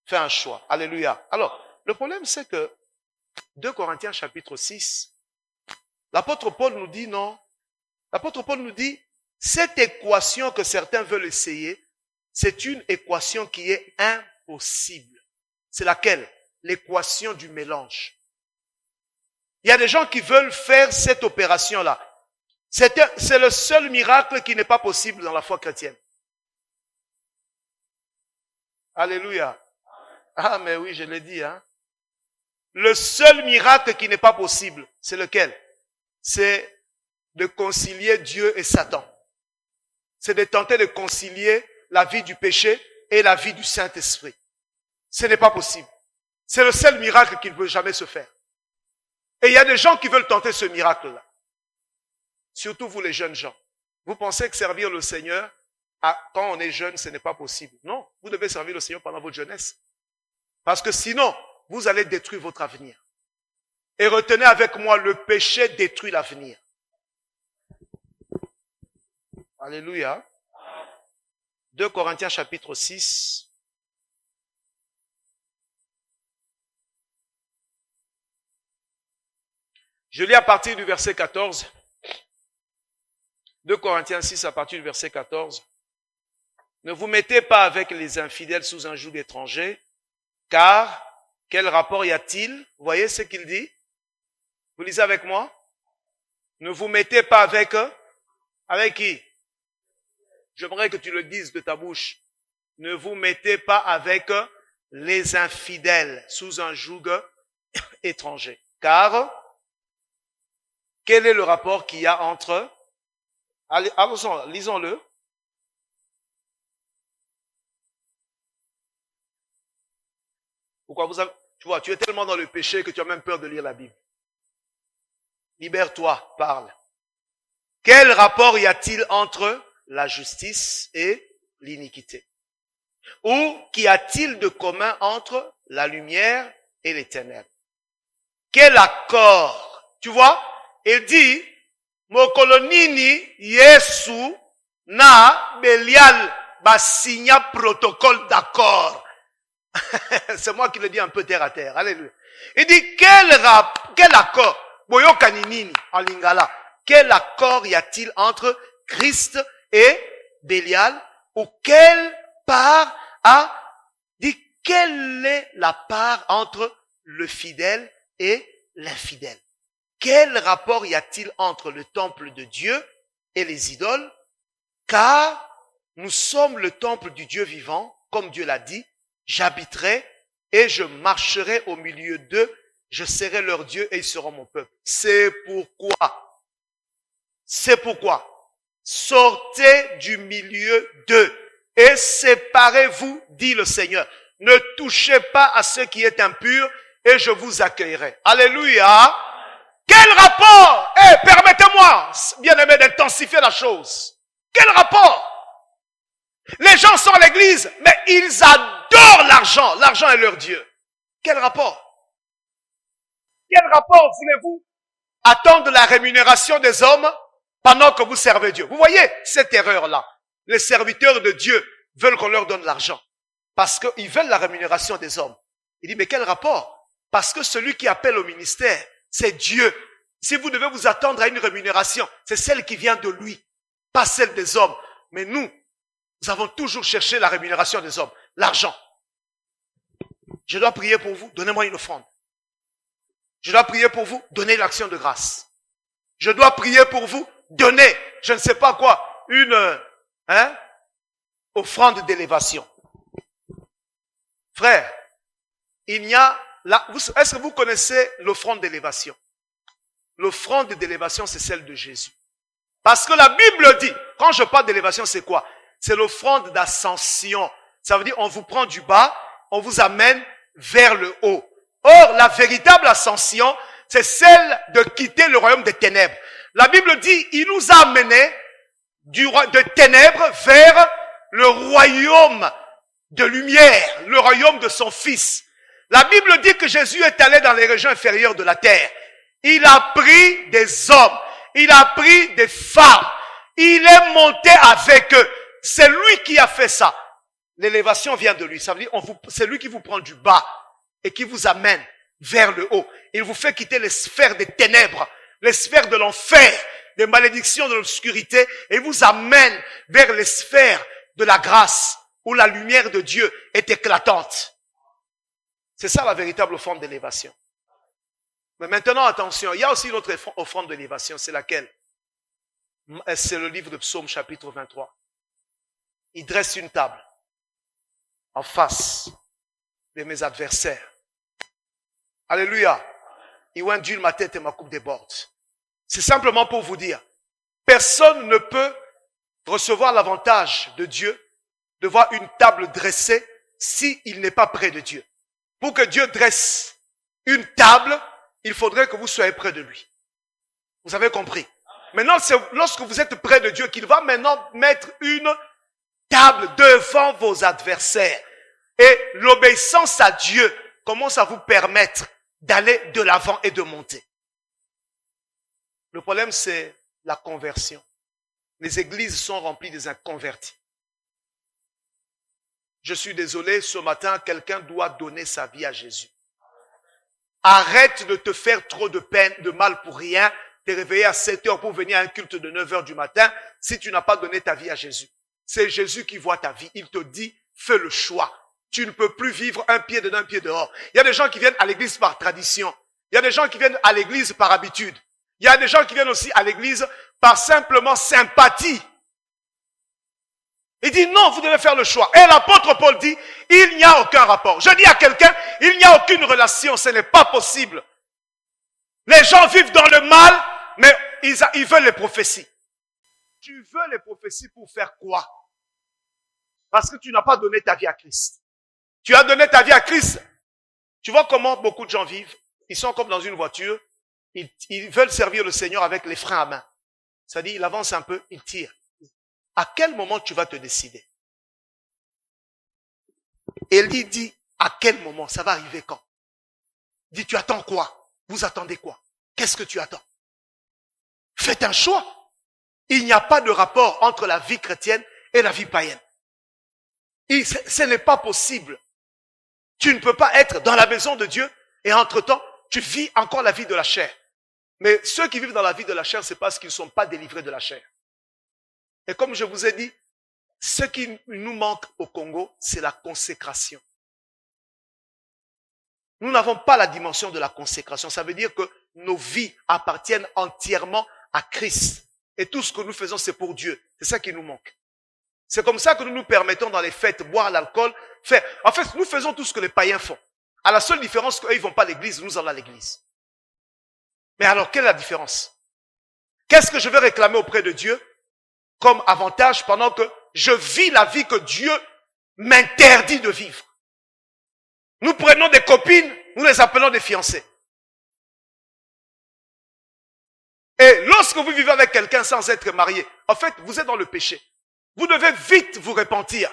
Speaker 1: Fais un choix. Alléluia. Alors, le problème, c'est que 2 Corinthiens chapitre 6, l'apôtre Paul nous dit non. L'apôtre Paul nous dit, cette équation que certains veulent essayer, c'est une équation qui est impossible. C'est laquelle? L'équation du mélange. Il y a des gens qui veulent faire cette opération-là. C'est le seul miracle qui n'est pas possible dans la foi chrétienne. Alléluia. Ah, mais oui, je l'ai dit, hein. Le seul miracle qui n'est pas possible, c'est lequel? C'est de concilier Dieu et Satan. C'est de tenter de concilier la vie du péché et la vie du Saint-Esprit. Ce n'est pas possible. C'est le seul miracle qui ne peut jamais se faire. Et il y a des gens qui veulent tenter ce miracle-là. Surtout vous les jeunes gens. Vous pensez que servir le Seigneur, quand on est jeune, ce n'est pas possible. Non, vous devez servir le Seigneur pendant votre jeunesse. Parce que sinon, vous allez détruire votre avenir. Et retenez avec moi, le péché détruit l'avenir. Alléluia. 2 Corinthiens chapitre 6. Je lis à partir du verset 14. 2 Corinthiens 6 à partir du verset 14. Ne vous mettez pas avec les infidèles sous un joug étranger, car quel rapport y a-t-il? Vous voyez ce qu'il dit? Vous lisez avec moi? Ne vous mettez pas avec eux. Avec qui? J'aimerais que tu le dises de ta bouche. Ne vous mettez pas avec les infidèles sous un joug étranger. Car, quel est le rapport qu'il y a entre... Allons, lisons-le. Pourquoi tu vois, tu es tellement dans le péché que tu as même peur de lire la Bible. Libère-toi, parle. Quel rapport y a-t-il entre la justice et l'iniquité? Ou qu'y a-t-il de commun entre la lumière et les ténèbres? Quel accord? Tu vois, il dit, Mokolonini Yesu na Belial basigna protocole d'accord. C'est moi qui le dis un peu terre à terre. Alléluia. Il dit, quel accord? Boyo kaninini en lingala. Quel accord y a-t-il entre Christ et Bélial? Ou quelle part quelle est la part entre le fidèle et l'infidèle? Quel rapport y a-t-il entre le temple de Dieu et les idoles? Car nous sommes le temple du Dieu vivant, comme Dieu l'a dit, j'habiterai et je marcherai au milieu d'eux, je serai leur Dieu et ils seront mon peuple. C'est pourquoi, sortez du milieu d'eux et séparez-vous, dit le Seigneur. Ne touchez pas à ce qui est impur et je vous accueillerai. Alléluia. Quel rapport? Permettez-moi, bien-aimé, d'intensifier la chose. Quel rapport? Les gens sont à l'église, mais ils adorent l'argent. L'argent est leur Dieu. Quel rapport? Quel rapport voulez-vous attendre la rémunération des hommes pendant que vous servez Dieu? Vous voyez cette erreur-là. Les serviteurs de Dieu veulent qu'on leur donne l'argent parce qu'ils veulent la rémunération des hommes. Il dit, mais quel rapport? Parce que celui qui appelle au ministère, c'est Dieu. Si vous devez vous attendre à une rémunération, c'est celle qui vient de lui, pas celle des hommes. Mais nous avons toujours cherché la rémunération des hommes, l'argent. Je dois prier pour vous, donnez-moi une offrande. Je dois prier pour vous, donnez l'action de grâce. Je dois prier pour vous, donnez, je ne sais pas quoi, une offrande d'élévation. Frère, il y a là, est-ce que vous connaissez l'offrande d'élévation? L'offrande d'élévation, c'est celle de Jésus. Parce que la Bible dit, quand je parle d'élévation, c'est quoi? C'est l'offrande d'ascension. Ça veut dire, on vous prend du bas, on vous amène vers le haut. Or, la véritable ascension, c'est celle de quitter le royaume des ténèbres. La Bible dit, il nous a amenés de ténèbres vers le royaume de lumière, le royaume de son Fils. La Bible dit que Jésus est allé dans les régions inférieures de la terre. Il a pris des hommes, il a pris des femmes, il est monté avec eux. C'est lui qui a fait ça. L'élévation vient de lui. Ça veut dire, c'est lui qui vous prend du bas et qui vous amène vers le haut. Il vous fait quitter les sphères des ténèbres, les sphères de l'enfer, des malédictions de l'obscurité, et vous amène vers les sphères de la grâce, où la lumière de Dieu est éclatante. C'est ça la véritable offrande d'élévation. Mais maintenant, attention, il y a aussi une autre offrande d'élévation, c'est laquelle? C'est le livre de Psaume chapitre 23. Il dresse une table en face de mes adversaires. Alléluia. Il ondule ma tête et ma coupe déborde. C'est simplement pour vous dire, personne ne peut recevoir l'avantage de Dieu de voir une table dressée s'il n'est pas près de Dieu. Pour que Dieu dresse une table, il faudrait que vous soyez près de lui. Vous avez compris? Maintenant, c'est lorsque vous êtes près de Dieu qu'il va maintenant mettre une table devant vos adversaires. Et l'obéissance à Dieu commence à vous permettre d'aller de l'avant et de monter. Le problème, c'est la conversion. Les églises sont remplies des inconvertis. Je suis désolé, ce matin, quelqu'un doit donner sa vie à Jésus. Arrête de te faire trop de peine, de mal pour rien, te réveiller à 7 heures pour venir à un culte de 9 heures du matin si tu n'as pas donné ta vie à Jésus. C'est Jésus qui voit ta vie. Il te dit, fais le choix. Tu ne peux plus vivre un pied dedans, un pied dehors. Il y a des gens qui viennent à l'église par tradition. Il y a des gens qui viennent à l'église par habitude. Il y a des gens qui viennent aussi à l'église par simplement sympathie. Il dit non, vous devez faire le choix. Et l'apôtre Paul dit, il n'y a aucun rapport. Je dis à quelqu'un, il n'y a aucune relation, ce n'est pas possible. Les gens vivent dans le mal, mais ils veulent les prophéties. Tu veux les prophéties pour faire quoi? Parce que tu n'as pas donné ta vie à Christ. Tu as donné ta vie à Christ. Tu vois comment beaucoup de gens vivent? Ils sont comme dans une voiture. Ils veulent servir le Seigneur avec les freins à main. C'est-à-dire, il avance un peu, il tire. À quel moment tu vas te décider? Élie dit, à quel moment? Ça va arriver quand? Il dit, tu attends quoi? Vous attendez quoi? Qu'est-ce que tu attends? Faites un choix. Il n'y a pas de rapport entre la vie chrétienne et la vie païenne. Ce n'est pas possible. Tu ne peux pas être dans la maison de Dieu et entre-temps, tu vis encore la vie de la chair. Mais ceux qui vivent dans la vie de la chair, c'est parce qu'ils ne sont pas délivrés de la chair. Et comme je vous ai dit, ce qui nous manque au Congo, c'est la consécration. Nous n'avons pas la dimension de la consécration. Ça veut dire que nos vies appartiennent entièrement à Christ. Et tout ce que nous faisons, c'est pour Dieu. C'est ça qui nous manque. C'est comme ça que nous nous permettons dans les fêtes, boire l'alcool, faire. En fait, nous faisons tout ce que les païens font. À la seule différence qu'eux, ils vont pas à l'église, nous allons à l'église. Mais alors, quelle est la différence? Qu'est-ce que je vais réclamer auprès de Dieu comme avantage pendant que je vis la vie que Dieu m'interdit de vivre? Nous prenons des copines, nous les appelons des fiancés. Et lorsque vous vivez avec quelqu'un sans être marié, en fait, vous êtes dans le péché. Vous devez vite vous repentir.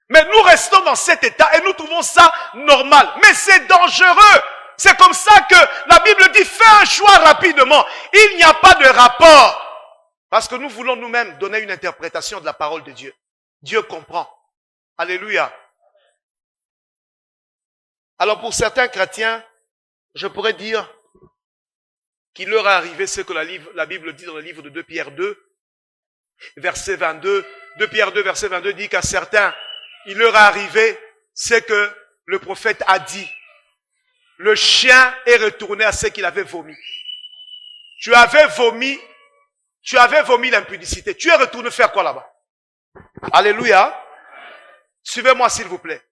Speaker 1: Mais nous restons dans cet état et nous trouvons ça normal. Mais c'est dangereux. C'est comme ça que la Bible dit, fais un choix rapidement. Il n'y a pas de rapport. Parce que nous voulons nous-mêmes donner une interprétation de la parole de Dieu. Dieu comprend. Alléluia. Alors pour certains chrétiens, je pourrais dire qu'il leur est arrivé ce que la Bible dit dans le livre de 2 Pierre 2, verset 22. 2 Pierre 2, verset 22 dit qu'à certains, il leur est arrivé ce que le prophète a dit. Le chien est retourné à ce qu'il avait vomi. Tu avais vomi l'impudicité. Tu es retourné faire quoi là-bas? Alléluia. Suivez-moi s'il vous plaît.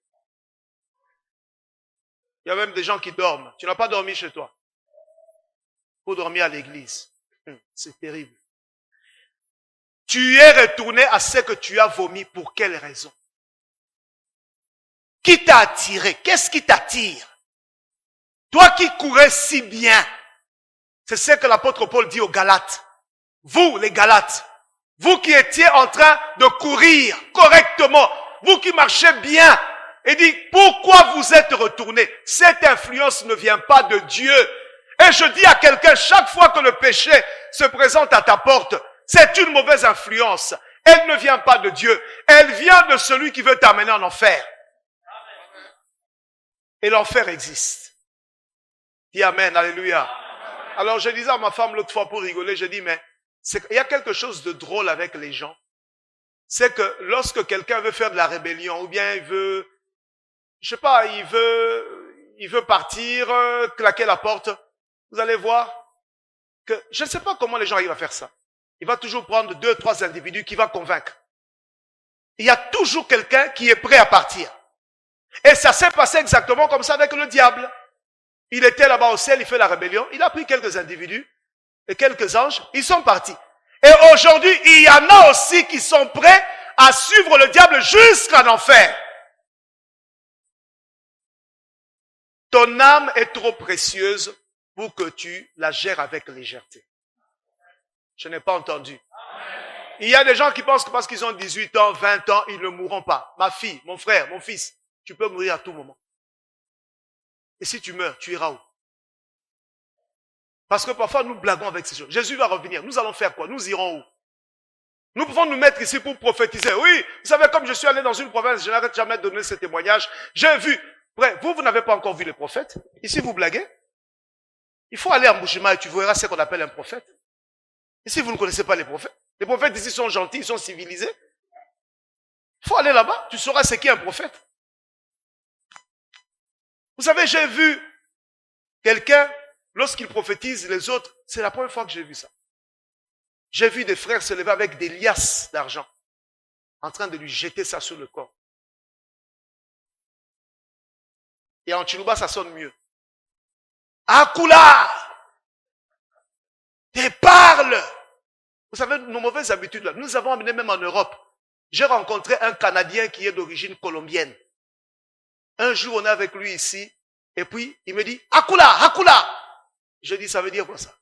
Speaker 1: Il y a même des gens qui dorment. Tu n'as pas dormi chez toi. Il faut dormir à l'église. C'est terrible. Tu es retourné à ce que tu as vomi. Pour quelle raison? Qui t'a attiré? Qu'est-ce qui t'attire? Toi qui courais si bien. C'est ce que l'apôtre Paul dit aux Galates. Vous, les Galates, vous qui étiez en train de courir correctement, vous qui marchez bien, et dit, pourquoi vous êtes retournés? Cette influence ne vient pas de Dieu. Et je dis à quelqu'un, chaque fois que le péché se présente à ta porte, c'est une mauvaise influence. Elle ne vient pas de Dieu. Elle vient de celui qui veut t'amener en enfer. Et l'enfer existe. Dis amen, alléluia. Alors je disais à ma femme l'autre fois pour rigoler, je dis, mais il y a quelque chose de drôle avec les gens. C'est que lorsque quelqu'un veut faire de la rébellion, ou bien il veut, je sais pas, il veut partir, claquer la porte, vous allez voir que je ne sais pas comment les gens arrivent à faire ça. Il va toujours prendre 2, 3 individus qui va convaincre. Il y a toujours quelqu'un qui est prêt à partir. Et ça s'est passé exactement comme ça avec le diable. Il était là-bas au ciel, il fait la rébellion. Il a pris quelques individus et quelques anges. Ils sont partis. Et aujourd'hui, il y en a aussi qui sont prêts à suivre le diable jusqu'en enfer. Ton âme est trop précieuse pour que tu la gères avec légèreté. Je n'ai pas entendu. Il y a des gens qui pensent que parce qu'ils ont 18 ans, 20 ans, ils ne mourront pas. Ma fille, mon frère, mon fils, tu peux mourir à tout moment. Et si tu meurs, tu iras où? Parce que parfois nous blaguons avec ces choses. Jésus va revenir. Nous allons faire quoi? Nous irons où? Nous pouvons nous mettre ici pour prophétiser. Oui, vous savez, comme je suis allé dans une province, je n'arrête jamais de donner ce témoignage. J'ai vu. Bref, vous n'avez pas encore vu les prophètes. Ici, vous blaguez. Il faut aller à Mbushima et tu verras ce qu'on appelle un prophète. Ici, vous ne connaissez pas les prophètes. Les prophètes ici sont gentils, ils sont civilisés. Il faut aller là-bas, tu sauras ce qu'est un prophète. Vous savez, j'ai vu quelqu'un, lorsqu'il prophétise les autres, c'est la première fois que j'ai vu ça. J'ai vu des frères se lever avec des liasses d'argent, en train de lui jeter ça sur le corps. Et en Chiluba, ça sonne mieux. Akula! Et parle! Vous savez, nos mauvaises habitudes là, nous avons amené même en Europe. J'ai rencontré un Canadien qui est d'origine colombienne. Un jour, on est avec lui ici, et puis il me dit, Akula, Akula! Je dis, ça veut dire quoi ça?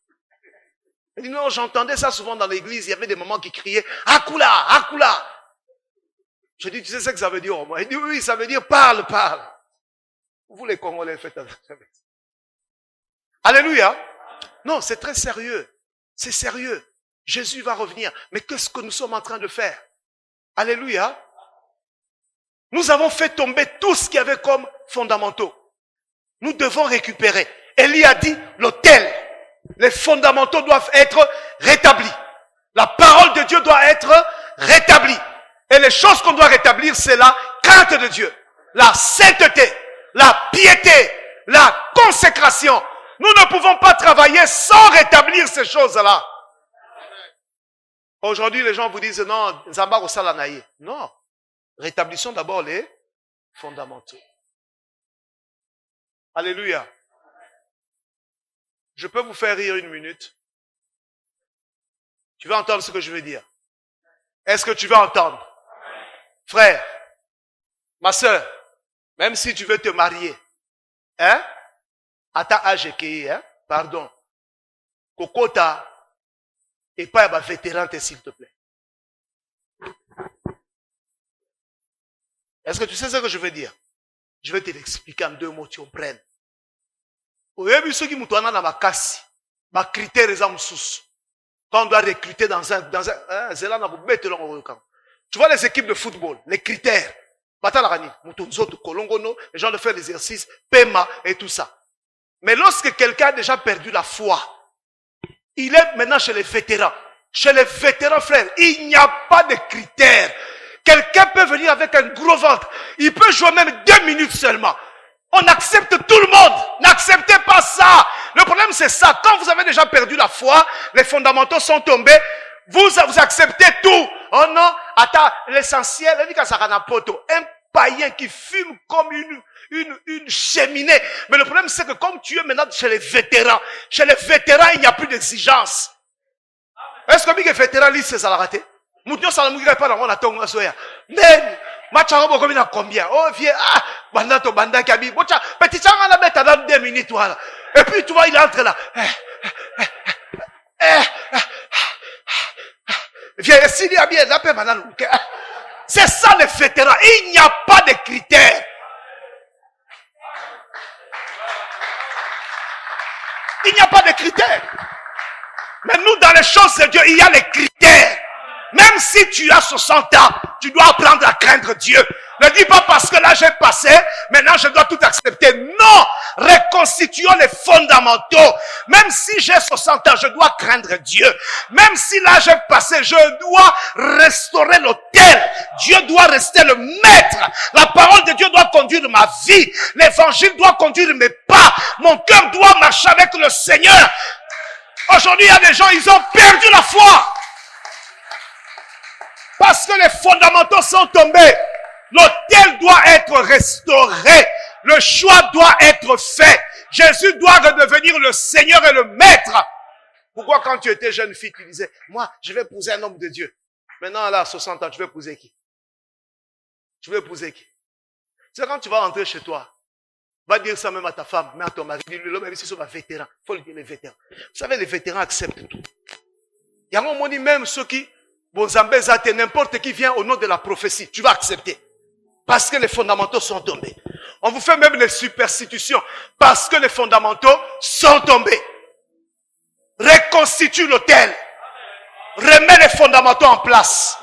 Speaker 1: Il dit, non, j'entendais ça souvent dans l'église, il y avait des mamans qui criaient, Akula, Akula! Je dis, tu sais ce que ça veut dire au moins? Il dit, oui, ça veut dire parle, parle. Vous les Congolais faites avec ça. Alléluia. Non, c'est très sérieux. C'est sérieux. Jésus va revenir. Mais qu'est-ce que nous sommes en train de faire? Alléluia. Nous avons fait tomber tout ce qu'il y avait comme fondamentaux. Nous devons récupérer. Élie a dit, l'autel, les fondamentaux doivent être rétablis. La parole de Dieu doit être rétablie. Et les choses qu'on doit rétablir, c'est la crainte de Dieu, la sainteté, la piété, la consécration. Nous ne pouvons pas travailler sans rétablir ces choses-là. Aujourd'hui, les gens vous disent, non, Zambar au Salanaï. Non. Rétablissons d'abord les fondamentaux. Alléluia. Je peux vous faire rire une minute. Tu vas entendre ce que je veux dire. Est-ce que tu vas entendre? Frère, ma soeur, même si tu veux te marier, hein? À ta âge qui hein? Pardon. Kokota, et pas un vétéran, s'il te plaît. Est-ce que tu sais ce que je veux dire? Je vais te l'expliquer en 2 mots, tu comprennes. Au début, ceux qui m'ont donné dans ma casse, ma critère est en sous. Quand on doit recruter dans un, c'est là, tu vois les équipes de football, les critères. Les gens de faire l'exercice, Pema et tout ça. Mais lorsque quelqu'un a déjà perdu la foi, il est maintenant chez les vétérans. Chez les vétérans, frères, il n'y a pas de critères. Quelqu'un peut venir avec un gros ventre. Il peut jouer même 2 minutes seulement. On accepte tout le monde. N'acceptez pas ça. Le problème, c'est ça. Quand vous avez déjà perdu la foi, les fondamentaux sont tombés, vous acceptez tout. Oh non, attends, l'essentiel, un païen qui fume comme une cheminée. Mais le problème, c'est que comme tu es maintenant chez les vétérans, il n'y a plus d'exigence. Est-ce que les vétérans lisent ces raté? Moutio Salamougira pas dans mon atome à soya. Mais, Macharo comme il combien? Oh, vieux, Bandato Banda Kabi. Petit Changa la bête dans 2 minutes, voilà. Et puis, tu vois, il entre là. Viens, s'il y a bien, la paix, madame. C'est ça les vétérans. Il n'y a pas de critères. Il n'y a pas de critères. Mais nous, dans les choses de Dieu, il y a les critères. Même Même si tu as 60 ans, tu dois apprendre à craindre Dieu. Ne dis pas parce que là j'ai passé, maintenant je dois tout accepter. Non! Reconstituons les fondamentaux. Même si j'ai 60 ans, je dois craindre Dieu. Même si là j'ai passé, je dois restaurer l'autel. Dieu doit rester le maître. La parole de Dieu doit conduire ma vie. L'évangile doit conduire mes pas. Mon cœur doit marcher avec le Seigneur. Aujourd'hui, il y a des gens, ils ont perdu la foi. Parce que les fondamentaux sont tombés. L'autel doit être restauré. Le choix doit être fait. Jésus doit redevenir le Seigneur et le Maître. Pourquoi quand tu étais jeune fille, tu disais, moi, je vais épouser un homme de Dieu. Maintenant, là, à 60 ans, tu veux épouser qui? Tu veux épouser qui? Tu sais, quand tu vas rentrer chez toi, va dire ça même à ta femme, mais à ton mari, dis-lui, l'homme, c'est un vétéran. Il faut lui dire les vétérans. Vous savez, les vétérans acceptent tout. Il y a un moment, même ceux qui, bon, Zambézate, n'importe qui vient au nom de la prophétie, tu vas accepter. Parce que les fondamentaux sont tombés. On vous fait même les superstitutions. Parce que les fondamentaux sont tombés. Reconstitue l'autel. Remets les fondamentaux en place.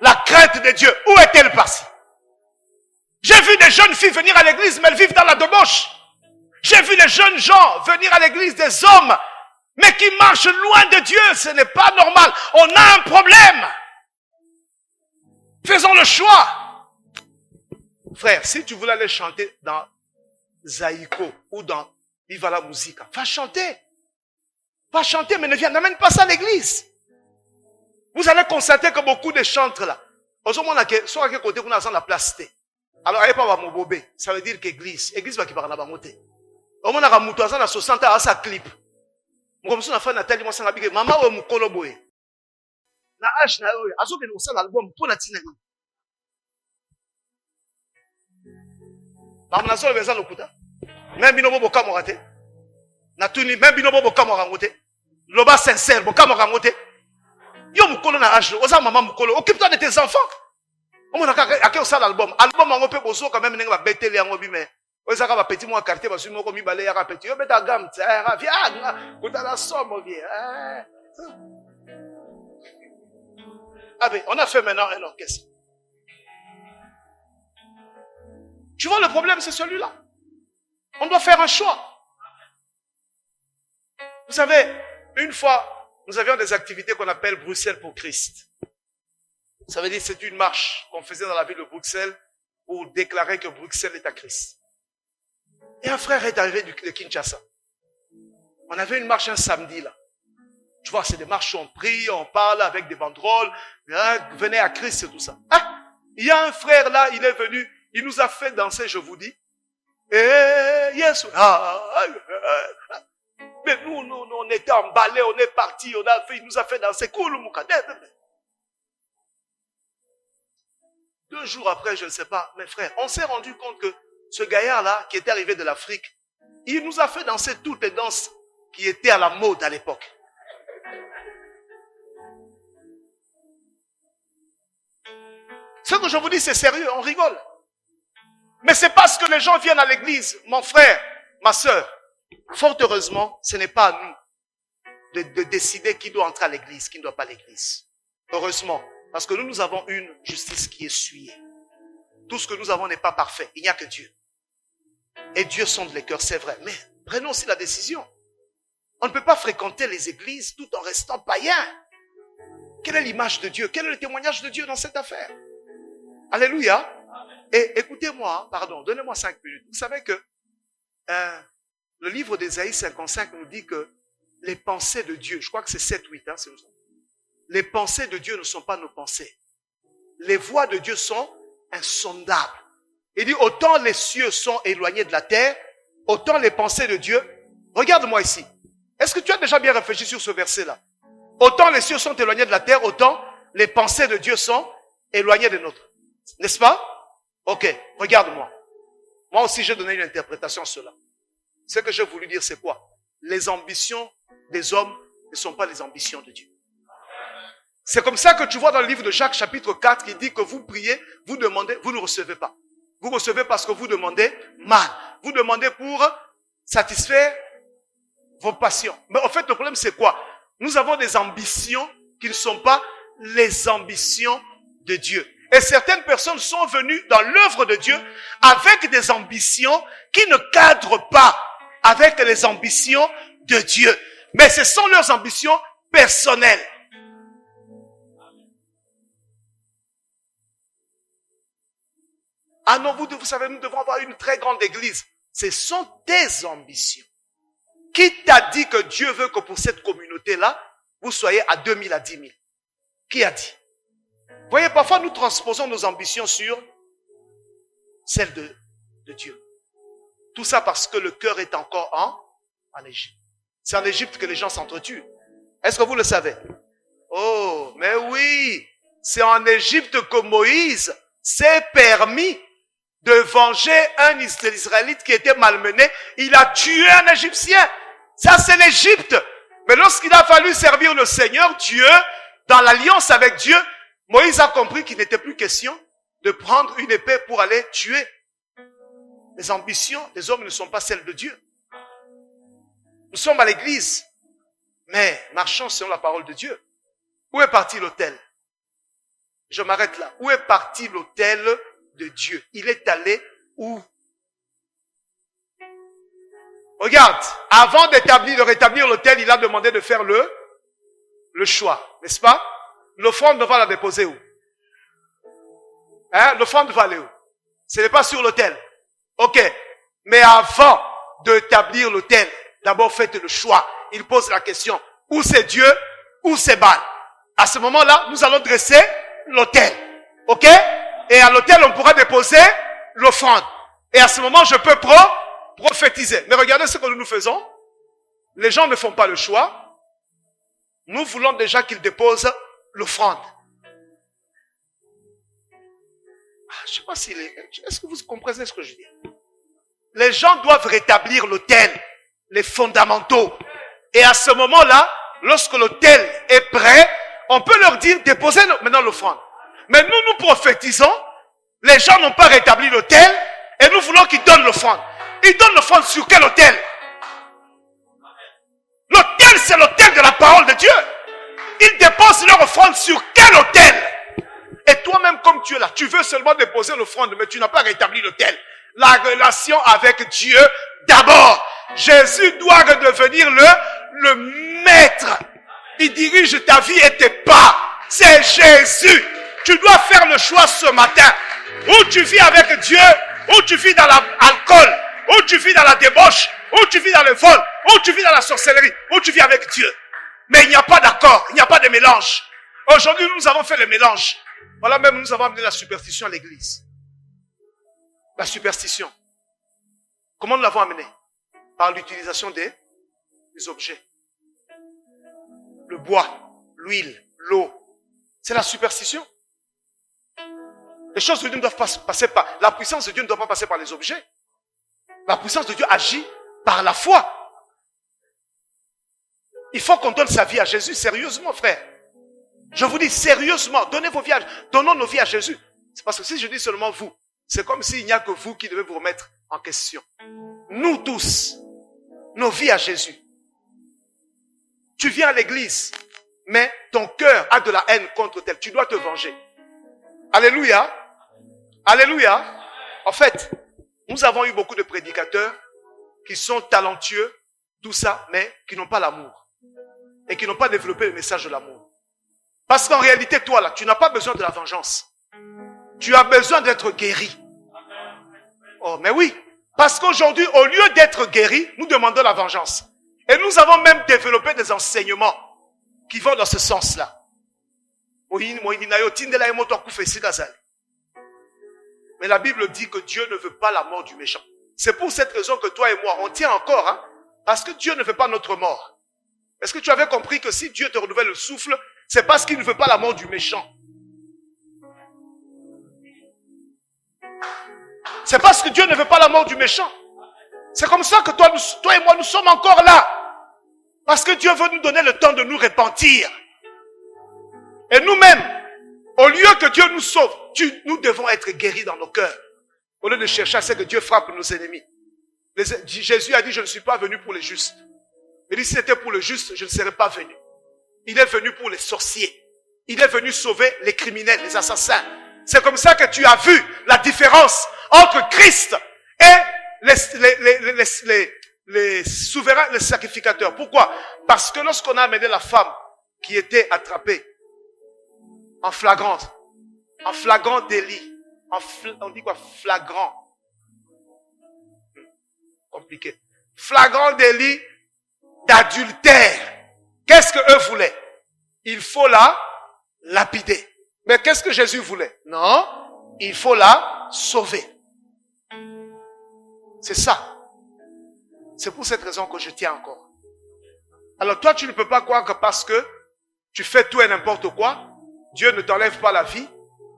Speaker 1: La crainte de Dieu, où est-elle passée? J'ai vu des jeunes filles venir à l'église, mais elles vivent dans la débauche. J'ai vu les jeunes gens venir à l'église, des hommes, mais qui marchent loin de Dieu. Ce n'est pas normal. On a un problème. Faisons le choix. Frère, si tu voulais aller chanter dans Zaïko ou dans Viva la Musica, va chanter. Va chanter, mais n'amène pas ça à l'église. Vous allez constater que beaucoup de chantres là, soit à quel côté vous avez la place. Alors, ça veut dire qu'église va qui parle là-bas. Au moins, on a 60 ans, ça clip. Comme ça, on a fait Nathalie, moi, ça a dit, maman, ou mukolo boy. Na H, na eux, azo que nous sommes l'album, pour la tina. Par mon asso, le besoin de l'okuta. Même binobo boka morate. Na tuni, même binobo boka morangote. Loba sincère, boka morangote. Yo mukolo na H, oza maman mukolo. Occupe-toi de tes enfants. On a qu'à ça l'album. Album en peut bozo quand même n'enga bête les en mais. Oza ka petit moi quartier parce que moi mi balé ya petit. Yo beta gamme, viens, kota la somme viens. Ah ben, on a fait maintenant un orchestre. Tu vois, le problème, c'est celui-là. On doit faire un choix. Vous savez, une fois, nous avions des activités qu'on appelle Bruxelles pour Christ. Ça veut dire que c'est une marche qu'on faisait dans la ville de Bruxelles pour déclarer que Bruxelles est à Christ. Et un frère est arrivé de Kinshasa. On avait une marche un samedi là. Tu vois, c'est des marches où on prie, on parle avec des banderoles. Venez à Christ et tout ça. Ah, il y a un frère là, il est venu, il nous a fait danser, je vous dis. Et yes, mais nous, on était emballés, on est partis, il nous a fait danser. Cool, 2 jours après, je ne sais pas, mes frères, on s'est rendu compte que ce gaillard-là, qui était arrivé de l'Afrique, il nous a fait danser toutes les danses qui étaient à la mode à l'époque. Ce que je vous dis, c'est sérieux, on rigole. Mais c'est parce que les gens viennent à l'église, mon frère, ma sœur. Fort heureusement, ce n'est pas à nous de décider qui doit entrer à l'église, qui ne doit pas à l'église. Heureusement. Parce que nous avons une justice qui est suyée. Tout ce que nous avons n'est pas parfait. Il n'y a que Dieu. Et Dieu sonde les cœurs, c'est vrai. Mais prenons aussi la décision. On ne peut pas fréquenter les églises tout en restant païen. Quelle est l'image de Dieu? Quel est le témoignage de Dieu dans cette affaire? Alléluia. Et écoutez-moi, pardon, donnez-moi 5 minutes. Vous savez que le livre d'Ésaïe 55 nous dit que les pensées de Dieu, je crois que c'est 7-8, c'est nous. Les pensées de Dieu ne sont pas nos pensées. Les voies de Dieu sont insondables. Il dit, autant les cieux sont éloignés de la terre, autant les pensées de Dieu. Regarde-moi ici. Est-ce que tu as déjà bien réfléchi sur ce verset-là? Autant les cieux sont éloignés de la terre, autant les pensées de Dieu sont éloignées des nôtres. N'est-ce pas? Ok, regarde-moi. Moi aussi, j'ai donné une interprétation à cela. Ce que j'ai voulu dire, c'est quoi? Les ambitions des hommes ne sont pas les ambitions de Dieu. C'est comme ça que tu vois dans le livre de Jacques, chapitre 4, qui dit que vous priez, vous demandez, vous ne recevez pas. Vous recevez parce que vous demandez mal. Vous demandez pour satisfaire vos passions. Mais en fait, le problème, c'est quoi? Nous avons des ambitions qui ne sont pas les ambitions de Dieu. Et certaines personnes sont venues dans l'œuvre de Dieu avec des ambitions qui ne cadrent pas avec les ambitions de Dieu. Mais ce sont leurs ambitions personnelles. Ah non, vous savez, nous devons avoir une très grande église. Ce sont tes ambitions. Qui t'a dit que Dieu veut que pour cette communauté-là, vous soyez à 2000, à 10 000? Qui a dit? Vous voyez, parfois nous transposons nos ambitions sur celles de Dieu. Tout ça parce que le cœur est encore en Égypte. C'est en Égypte que les gens s'entretuent. Est-ce que vous le savez? Oh, mais oui, c'est en Égypte que Moïse s'est permis de venger un Israélite qui était malmené. Il a tué un Égyptien. Ça, c'est l'Égypte. Mais lorsqu'il a fallu servir le Seigneur, Dieu, dans l'alliance avec Dieu, Moïse a compris qu'il n'était plus question de prendre une épée pour aller tuer. Les ambitions des hommes ne sont pas celles de Dieu. Nous sommes à l'église, mais marchons selon la parole de Dieu. Où est parti l'autel? Je m'arrête là. Où est parti l'autel de Dieu? Il est allé où? Regarde, avant de rétablir l'autel, il a demandé de faire le choix, n'est-ce pas? L'offrande va la déposer où? Hein? L'offrande va aller où? Ce n'est pas sur l'autel. Ok. Mais avant d'établir l'autel, d'abord faites le choix. Il pose la question, où c'est Dieu, où c'est Baal? À ce moment-là, nous allons dresser l'autel. Ok? Et à l'autel, on pourra déposer l'offrande. Et à ce moment, je peux prophétiser. Mais regardez ce que nous faisons. Les gens ne font pas le choix. Nous voulons déjà qu'ils déposent l'offrande. Je ne sais pas est-ce que vous comprenez ce que je dis? Les gens doivent rétablir l'autel, les fondamentaux. Et à ce moment-là, lorsque l'autel est prêt, on peut leur dire, déposez maintenant l'offrande. Mais nous prophétisons, les gens n'ont pas rétabli l'autel, et nous voulons qu'ils donnent l'offrande. Ils donnent l'offrande sur quel autel? L'autel, c'est l'autel de la parole de Dieu. Ils déposent leur offrande sur quel autel? Et toi-même, comme tu es là, tu veux seulement déposer l'offrande, mais tu n'as pas rétabli l'autel. La relation avec Dieu, d'abord. Jésus doit redevenir le maître. Il dirige ta vie et tes pas. C'est Jésus. Tu dois faire le choix ce matin. Ou tu vis avec Dieu, ou tu vis dans l'alcool, ou tu vis dans la débauche, ou tu vis dans le vol, ou tu vis dans la sorcellerie, ou tu vis avec Dieu. Mais il n'y a pas d'accord, il n'y a pas de mélange. Aujourd'hui, nous avons fait le mélange. Voilà, même nous avons amené la superstition à l'église. La superstition. Comment nous l'avons amenée? Par l'utilisation des objets. Le bois, l'huile, l'eau. C'est la superstition. Les choses de Dieu ne doivent pas passer par... La puissance de Dieu ne doit pas passer par les objets. La puissance de Dieu agit par la foi. Il faut qu'on donne sa vie à Jésus, sérieusement, frère. Je vous dis sérieusement, donnons nos vies à Jésus. C'est parce que si je dis seulement vous, c'est comme s'il n'y a que vous qui devez vous remettre en question. Nous tous, nos vies à Jésus. Tu viens à l'église, mais ton cœur a de la haine contre tel. Tu dois te venger. Alléluia. Alléluia. En fait, nous avons eu beaucoup de prédicateurs qui sont talentueux, tout ça, mais qui n'ont pas l'amour. Et qui n'ont pas développé le message de l'amour. Parce qu'en réalité, toi là, tu n'as pas besoin de la vengeance. Tu as besoin d'être guéri. Oh, mais oui. Parce qu'aujourd'hui, au lieu d'être guéri, nous demandons la vengeance. Et nous avons même développé des enseignements qui vont dans ce sens-là. Mais la Bible dit que Dieu ne veut pas la mort du méchant. C'est pour cette raison que toi et moi, on tient encore, hein, parce que Dieu ne veut pas notre mort. Est-ce que tu avais compris que si Dieu te renouvelle le souffle, c'est parce qu'il ne veut pas la mort du méchant? C'est parce que Dieu ne veut pas la mort du méchant. C'est comme ça que toi et moi, nous sommes encore là. Parce que Dieu veut nous donner le temps de nous repentir. Et nous-mêmes, au lieu que Dieu nous sauve, nous devons être guéris dans nos cœurs. Au lieu de chercher à ce que Dieu frappe nos ennemis. Jésus a dit, je ne suis pas venu pour les justes. Il dit, si c'était pour le juste, je ne serais pas venu. Il est venu pour les sorciers. Il est venu sauver les criminels, les assassins. C'est comme ça que tu as vu la différence entre Christ et les souverains, les sacrificateurs. Pourquoi? Parce que lorsqu'on a amené la femme qui était attrapée en flagrant délit, on dit quoi? Flagrant. Compliqué. Flagrant délit d'adultère. Qu'est-ce que eux voulaient? Il faut la lapider. Mais qu'est-ce que Jésus voulait? Non, il faut la sauver. C'est ça. C'est pour cette raison que je tiens encore. Alors toi, tu ne peux pas croire que parce que tu fais tout et n'importe quoi, Dieu ne t'enlève pas la vie.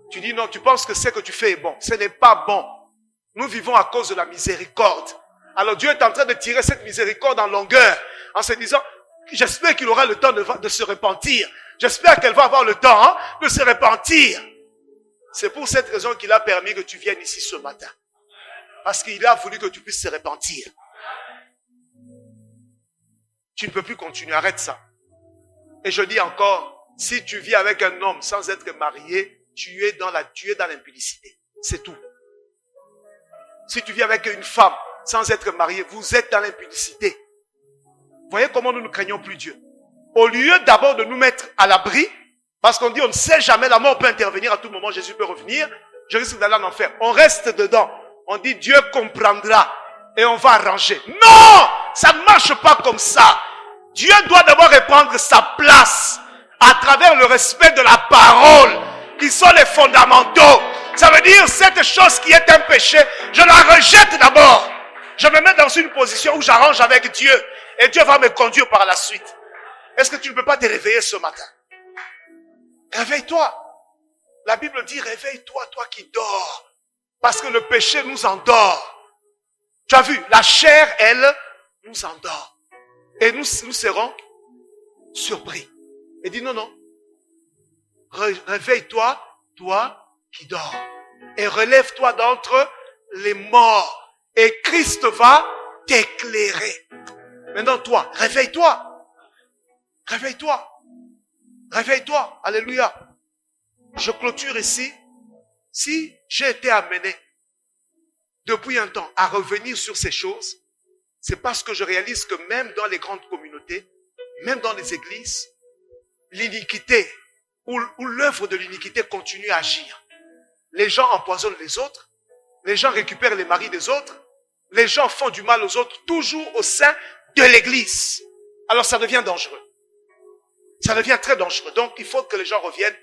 Speaker 1: Tu dis non, tu penses que ce que tu fais est bon. Ce n'est pas bon. Nous vivons à cause de la miséricorde. Alors Dieu est en train de tirer cette miséricorde en longueur, en se disant, j'espère qu'il aura le temps de se repentir. J'espère qu'elle va avoir le temps de se repentir. C'est pour cette raison qu'il a permis que tu viennes ici ce matin. Parce qu'il a voulu que tu puisses se repentir. Tu ne peux plus continuer, arrête ça. Et je dis encore, si tu vis avec un homme sans être marié, tu es dans l'impudicité. C'est tout. Si tu vis avec une femme sans être marié, vous êtes dans l'impudicité. Voyez comment nous ne craignons plus Dieu. Au lieu d'abord de nous mettre à l'abri, parce qu'on dit on ne sait jamais, la mort peut intervenir à tout moment, Jésus peut revenir, je risque d'aller en enfer. On reste dedans. On dit Dieu comprendra et on va arranger. Non! Ça ne marche pas comme ça. Dieu doit d'abord reprendre sa place à travers le respect de la parole, qui sont les fondamentaux. Ça veut dire cette chose qui est un péché, je la rejette d'abord. Je me mets dans une position où j'arrange avec Dieu et Dieu va me conduire par la suite. Est-ce que tu ne peux pas te réveiller ce matin? Réveille-toi. La Bible dit réveille-toi, toi qui dors. Parce que le péché nous endort. Tu as vu, la chair, elle, nous endort. Et nous serons surpris. Et dit non, non. Réveille-toi, toi qui dors. Et relève-toi d'entre les morts. Et Christ va t'éclairer. Maintenant, toi, réveille-toi. Réveille-toi. Réveille-toi. Alléluia. Je clôture ici. Si j'ai été amené depuis un temps à revenir sur ces choses, c'est parce que je réalise que même dans les grandes communautés, même dans les églises, l'iniquité ou l'œuvre de l'iniquité continue à agir. Les gens empoisonnent les autres, les gens récupèrent les maris des autres, les gens font du mal aux autres, toujours au sein de l'église. Alors ça devient dangereux. Ça devient très dangereux. Donc il faut que les gens reviennent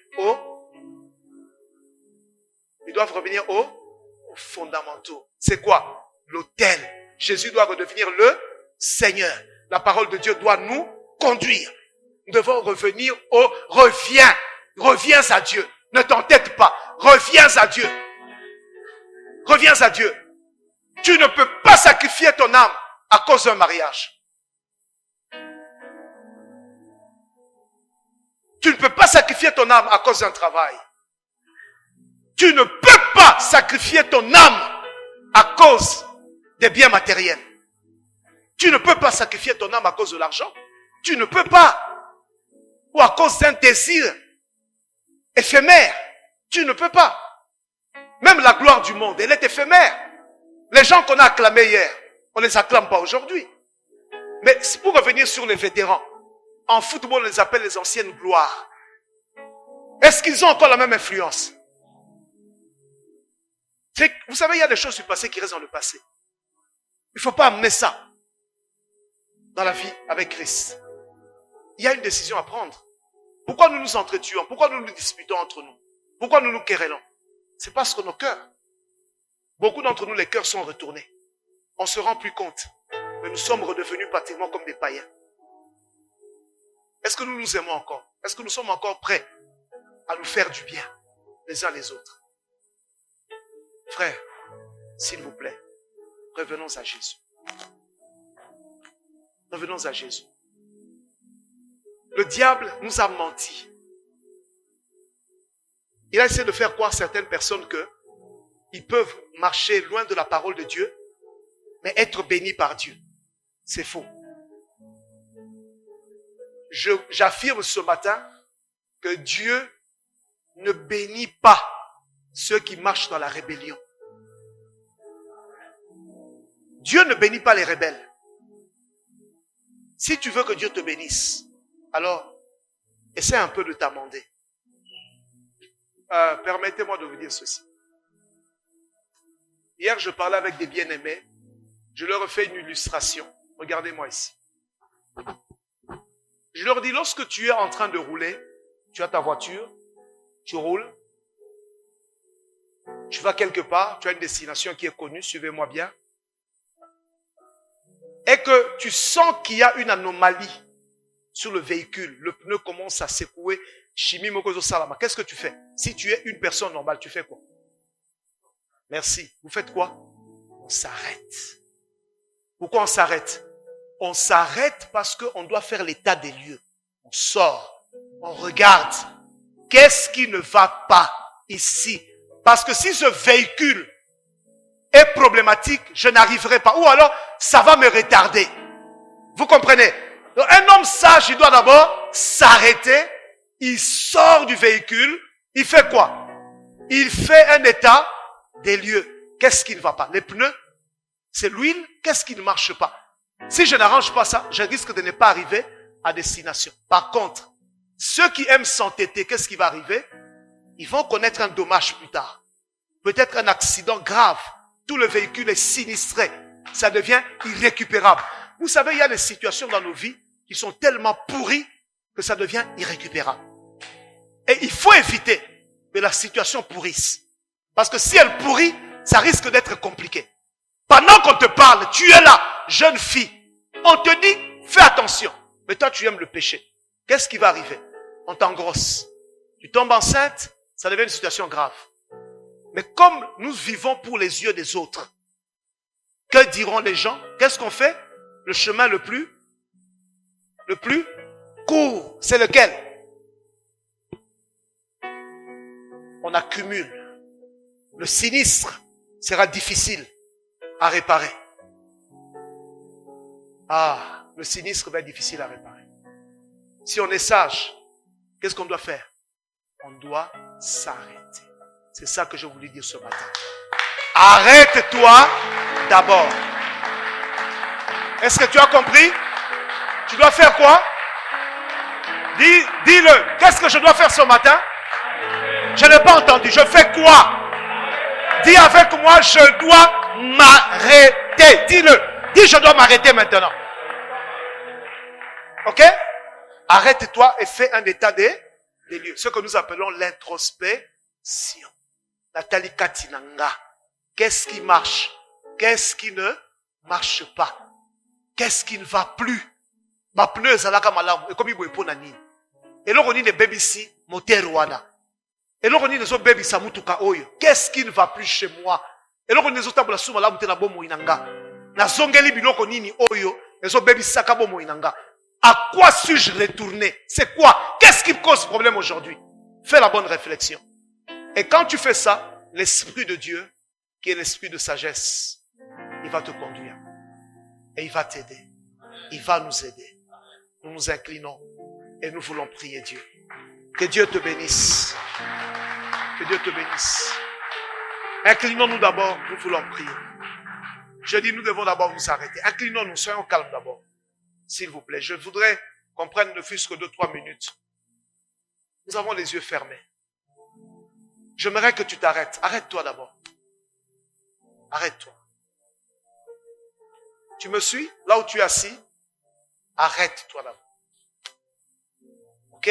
Speaker 1: ils doivent revenir aux fondamentaux. C'est quoi? L'autel. Jésus doit redevenir le Seigneur. La parole de Dieu doit nous conduire. Nous devons revenir reviens à Dieu. Ne t'entête pas. Reviens à Dieu. Reviens à Dieu. Tu ne peux pas sacrifier ton âme à cause d'un mariage. Tu ne peux pas sacrifier ton âme à cause d'un travail. Tu ne peux pas sacrifier ton âme à cause des biens matériels. Tu ne peux pas sacrifier ton âme à cause de l'argent. Tu ne peux pas. Ou à cause d'un désir éphémère. Tu ne peux pas. Même la gloire du monde, elle est éphémère. Les gens qu'on a acclamés hier, on ne les acclame pas aujourd'hui. Mais pour revenir sur les vétérans, en football, on les appelle les anciennes gloires. Est-ce qu'ils ont encore la même influence? Vous savez, il y a des choses du passé qui restent dans le passé. Il ne faut pas amener ça dans la vie avec Christ. Il y a une décision à prendre. Pourquoi nous nous entretuons? Pourquoi nous nous disputons entre nous? Pourquoi nous nous querellons? C'est parce que nos cœurs, beaucoup d'entre nous, les cœurs sont retournés. On se rend plus compte. Mais nous sommes redevenus pratiquement comme des païens. Est-ce que nous nous aimons encore? Est-ce que nous sommes encore prêts à nous faire du bien les uns les autres? Frères, s'il vous plaît, revenons à Jésus. Revenons à Jésus. Le diable nous a menti. Il a essayé de faire croire à certaines personnes qu'ils peuvent marcher loin de la parole de Dieu, mais être bénis par Dieu. C'est faux. J'affirme ce matin que Dieu ne bénit pas ceux qui marchent dans la rébellion. Dieu ne bénit pas les rebelles. Si tu veux que Dieu te bénisse, alors essaie un peu de t'amender. Permettez-moi de vous dire ceci. Hier, je parlais avec des bien-aimés. Je leur ai fait une illustration. Regardez-moi ici. Je leur dis, lorsque tu es en train de rouler, tu as ta voiture, tu roules, tu vas quelque part, tu as une destination qui est connue, suivez-moi bien, et que tu sens qu'il y a une anomalie sur le véhicule, le pneu commence à secouer, chimie mokozo salama. Qu'est-ce que tu fais? Si tu es une personne normale, tu fais quoi? Merci. Vous faites quoi? On s'arrête. Pourquoi on s'arrête? On s'arrête parce qu'on doit faire l'état des lieux. On sort, on regarde. Qu'est-ce qui ne va pas ici? Parce que si ce véhicule est problématique, je n'arriverai pas. Ou alors, ça va me retarder. Vous comprenez? Donc, un homme sage, il doit d'abord s'arrêter. Il sort du véhicule. Il fait quoi? Il fait un état des lieux. Qu'est-ce qui ne va pas? Les pneus? C'est l'huile? Qu'est-ce qui ne marche pas? Si je n'arrange pas ça, je risque de ne pas arriver à destination. Par contre, ceux qui aiment s'entêter, qu'est-ce qui va arriver? Ils vont connaître un dommage plus tard. Peut-être un accident grave. Tout le véhicule est sinistré. Ça devient irrécupérable. Vous savez, il y a des situations dans nos vies qui sont tellement pourries que ça devient irrécupérable. Et il faut éviter que la situation pourrisse. Parce que si elle pourrit, ça risque d'être compliqué. Pendant qu'on te parle, tu es là, jeune fille. On te dit, fais attention. Mais toi, tu aimes le péché. Qu'est-ce qui va arriver? On t'engrosse. Tu tombes enceinte, ça devient une situation grave. Mais comme nous vivons pour les yeux des autres, que diront les gens? Qu'est-ce qu'on fait? Le chemin le plus court, c'est lequel? On accumule. Le sinistre sera difficile à réparer. Le sinistre va être difficile à réparer. Si on est sage, qu'est-ce qu'on doit faire? On doit s'arrêter. C'est ça que je voulais dire ce matin. Arrête-toi d'abord. Est-ce que tu as compris? Tu dois faire quoi? Dis-le. Qu'est-ce que je dois faire ce matin? Je n'ai pas entendu. Je fais quoi? Dis avec moi, je dois m'arrêter. Dis-le. Dis, je dois m'arrêter maintenant. Ok? Arrête-toi et fais un état des lieux. Ce que nous appelons l'introspection. Nathalie Katinanga. Qu'est-ce qui marche? Qu'est-ce qui ne marche pas? Qu'est-ce qui ne va plus? Ma pneu ezalaka malamu. Et comme il boit pour nani. Et là on dit les baby si moteur wana. Et là on dit les autres baby sa mutuka oyo. Qu'est-ce qui ne va plus chez moi? Et là on dit les autres tabula suma la mutena bomo inanga. Na zongeli biloko nini oyo. Les autres baby saka bomo inanga. À quoi suis-je retourné? C'est quoi? Qu'est-ce qui me cause problème aujourd'hui? Fais la bonne réflexion. Et quand tu fais ça, l'Esprit de Dieu, qui est l'Esprit de sagesse, il va te conduire. Et il va t'aider. Il va nous aider. Nous nous inclinons et nous voulons prier Dieu. Que Dieu te bénisse. Que Dieu te bénisse. Inclinons-nous d'abord, nous voulons prier. Je dis, nous devons d'abord nous arrêter. Inclinons-nous, soyons calmes d'abord. S'il vous plaît, je voudrais qu'on prenne ne fût-ce que 2-3 minutes. Nous avons les yeux fermés. J'aimerais que tu t'arrêtes. Arrête-toi d'abord. Arrête-toi. Tu me suis? Là où tu es assis, arrête-toi d'abord. Ok?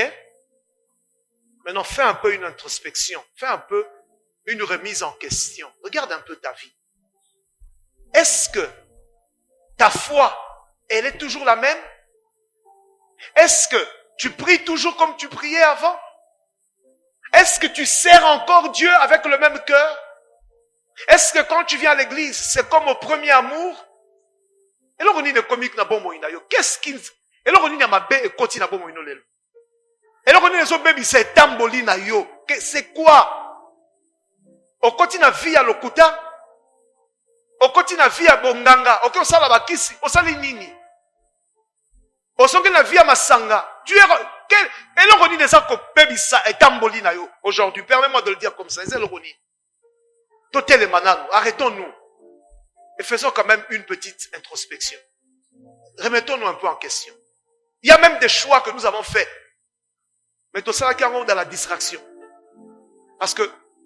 Speaker 1: Maintenant, fais un peu une introspection. Fais un peu une remise en question. Regarde un peu ta vie. Est-ce que ta foi, elle est toujours la même? Est-ce que tu pries toujours comme tu priais avant? Est-ce que tu sers encore Dieu avec le même cœur? Est-ce que quand tu viens à l'église, c'est comme au premier amour? Et là, on dit comique na bon moïna yo. Qu'est-ce qu'il... Et là, on dit ma bé et koti na bon moïno lelo. Et là, on dit les autres bébés, c'est tamboli na yo. C'est quoi? Au koti na vie à lokuta? Au koti na vie à bonganga? Au koti na bakisi? Au sali nini? Au songe na vie à masanga? Tu es... Aujourd'hui, permets-moi de le dire comme ça. Arrêtons-nous et faisons quand même une petite introspection. Remettons-nous un peu en question. Il y a même des choix que nous avons faits. Mais tout ça, dans la distraction. Parce que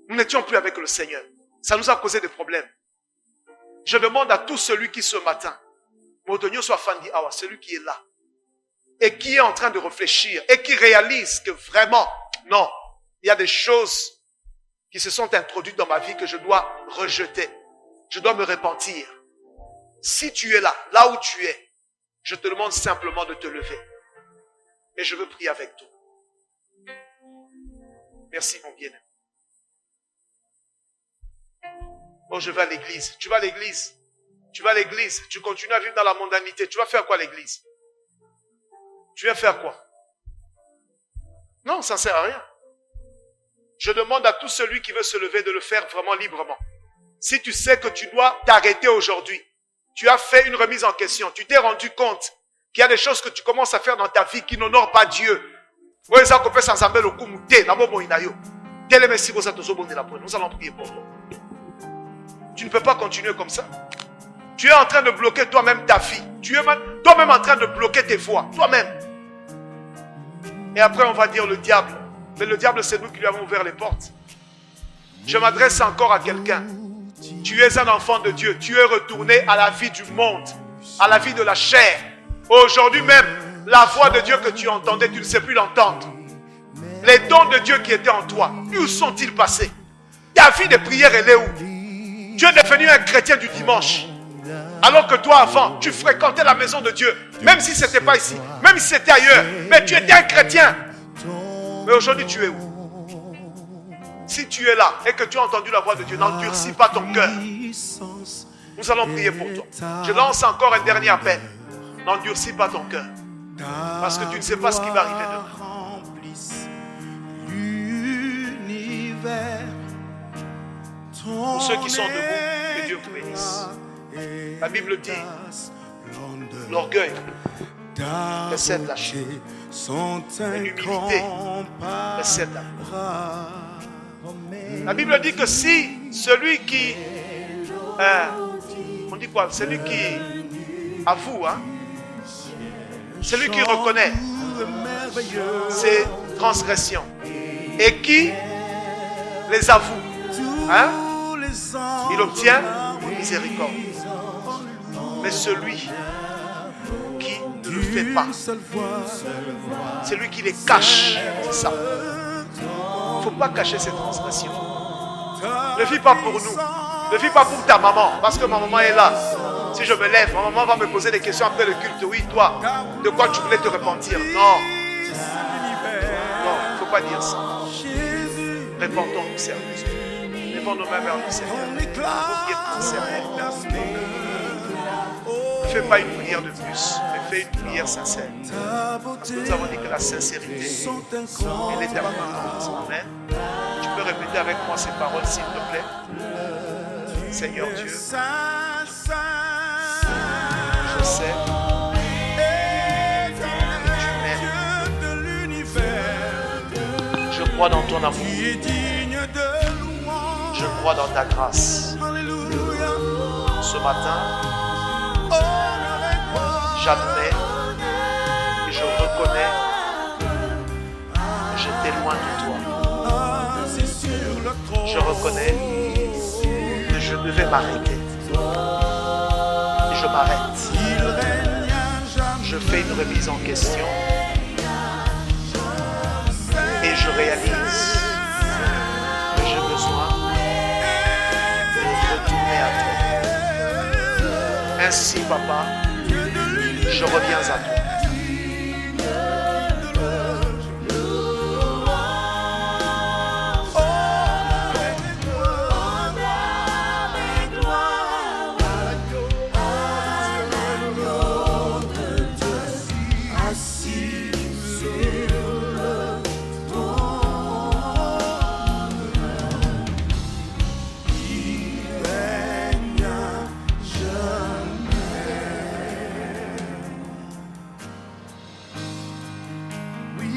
Speaker 1: nous n'étions plus avec le Seigneur. Ça nous a causé des problèmes. Je demande à tout celui qui ce matin, celui qui est là, et qui est en train de réfléchir, et qui réalise que vraiment, non, il y a des choses qui se sont introduites dans ma vie que je dois rejeter. Je dois me repentir. Si tu es là, là où tu es, je te demande simplement de te lever. Et je veux prier avec toi. Merci mon bien-aimé. Oh, je vais à l'église. Tu vas à l'église. Tu vas à l'église. Tu continues à vivre dans la mondanité. Tu vas faire quoi à l'église? Tu vas faire quoi? Non, ça ne sert à rien. Je demande à tout celui qui veut se lever de le faire vraiment librement. Si tu sais que tu dois t'arrêter aujourd'hui, tu as fait une remise en question, tu t'es rendu compte qu'il y a des choses que tu commences à faire dans ta vie qui n'honorent pas Dieu. Nous allons prier pour toi. Tu ne peux pas continuer comme ça. Tu es en train de bloquer toi-même ta vie. Tu es toi-même en train de bloquer tes voies. Toi-même. Et après on va dire le diable. Mais le diable, c'est nous qui lui avons ouvert les portes. Je m'adresse encore à quelqu'un. Tu es un enfant de Dieu. Tu es retourné à la vie du monde. À la vie de la chair. Aujourd'hui même, la voix de Dieu que tu entendais, tu ne sais plus l'entendre. Les dons de Dieu qui étaient en toi, où sont-ils passés? Ta vie de prière, elle est où? Tu es devenu un chrétien du dimanche. Alors que toi, avant, tu fréquentais la maison de Dieu. Même si ce n'était pas ici. Même si c'était ailleurs. Mais tu étais un chrétien. Mais aujourd'hui, tu es où? Si tu es là et que tu as entendu la voix de Dieu, n'endurcis pas ton cœur. Nous allons prier pour toi. Je lance encore un dernier appel. N'endurcis pas ton cœur. Parce que tu ne sais pas ce qui va arriver demain. Pour ceux qui sont debout, que Dieu vous bénisse. La Bible dit, l'orgueil précède la chute. Et l'humilité précède l'amour. La Bible dit que si celui qui... on dit quoi? Celui qui avoue, celui qui reconnaît ses transgressions et qui les avoue, il obtient miséricorde. Mais celui qui ne le fait pas, celui qui les cache, c'est ça. Il ne faut pas cacher ses transgressions. Ne vis pas pour nous. Ne vis pas pour ta maman, parce que ma maman est là. Si je me lève, ma maman va me poser des questions après le culte. Oui, toi, de quoi tu voulais te repentir? Non. Non, il ne faut pas dire ça. Répondons-nous sérieusement. Levons nos mains vers le Seigneur. Ne fais pas une prière de plus, mais fais une prière sincère. Parce que nous avons dit que la sincérité est l'éternel. Amen. Tu peux répéter avec moi ces paroles, s'il te plaît. Seigneur Dieu, je sais que tu m'aimes. Je crois dans ton amour. Je crois dans ta grâce. Ce matin, j'admets et je reconnais que j'étais loin de toi. Je reconnais que je devais m'arrêter. Et je m'arrête. Je fais une remise en question. Et je réalise que j'ai besoin de retourner à toi. Ainsi, papa, je reviens à toi.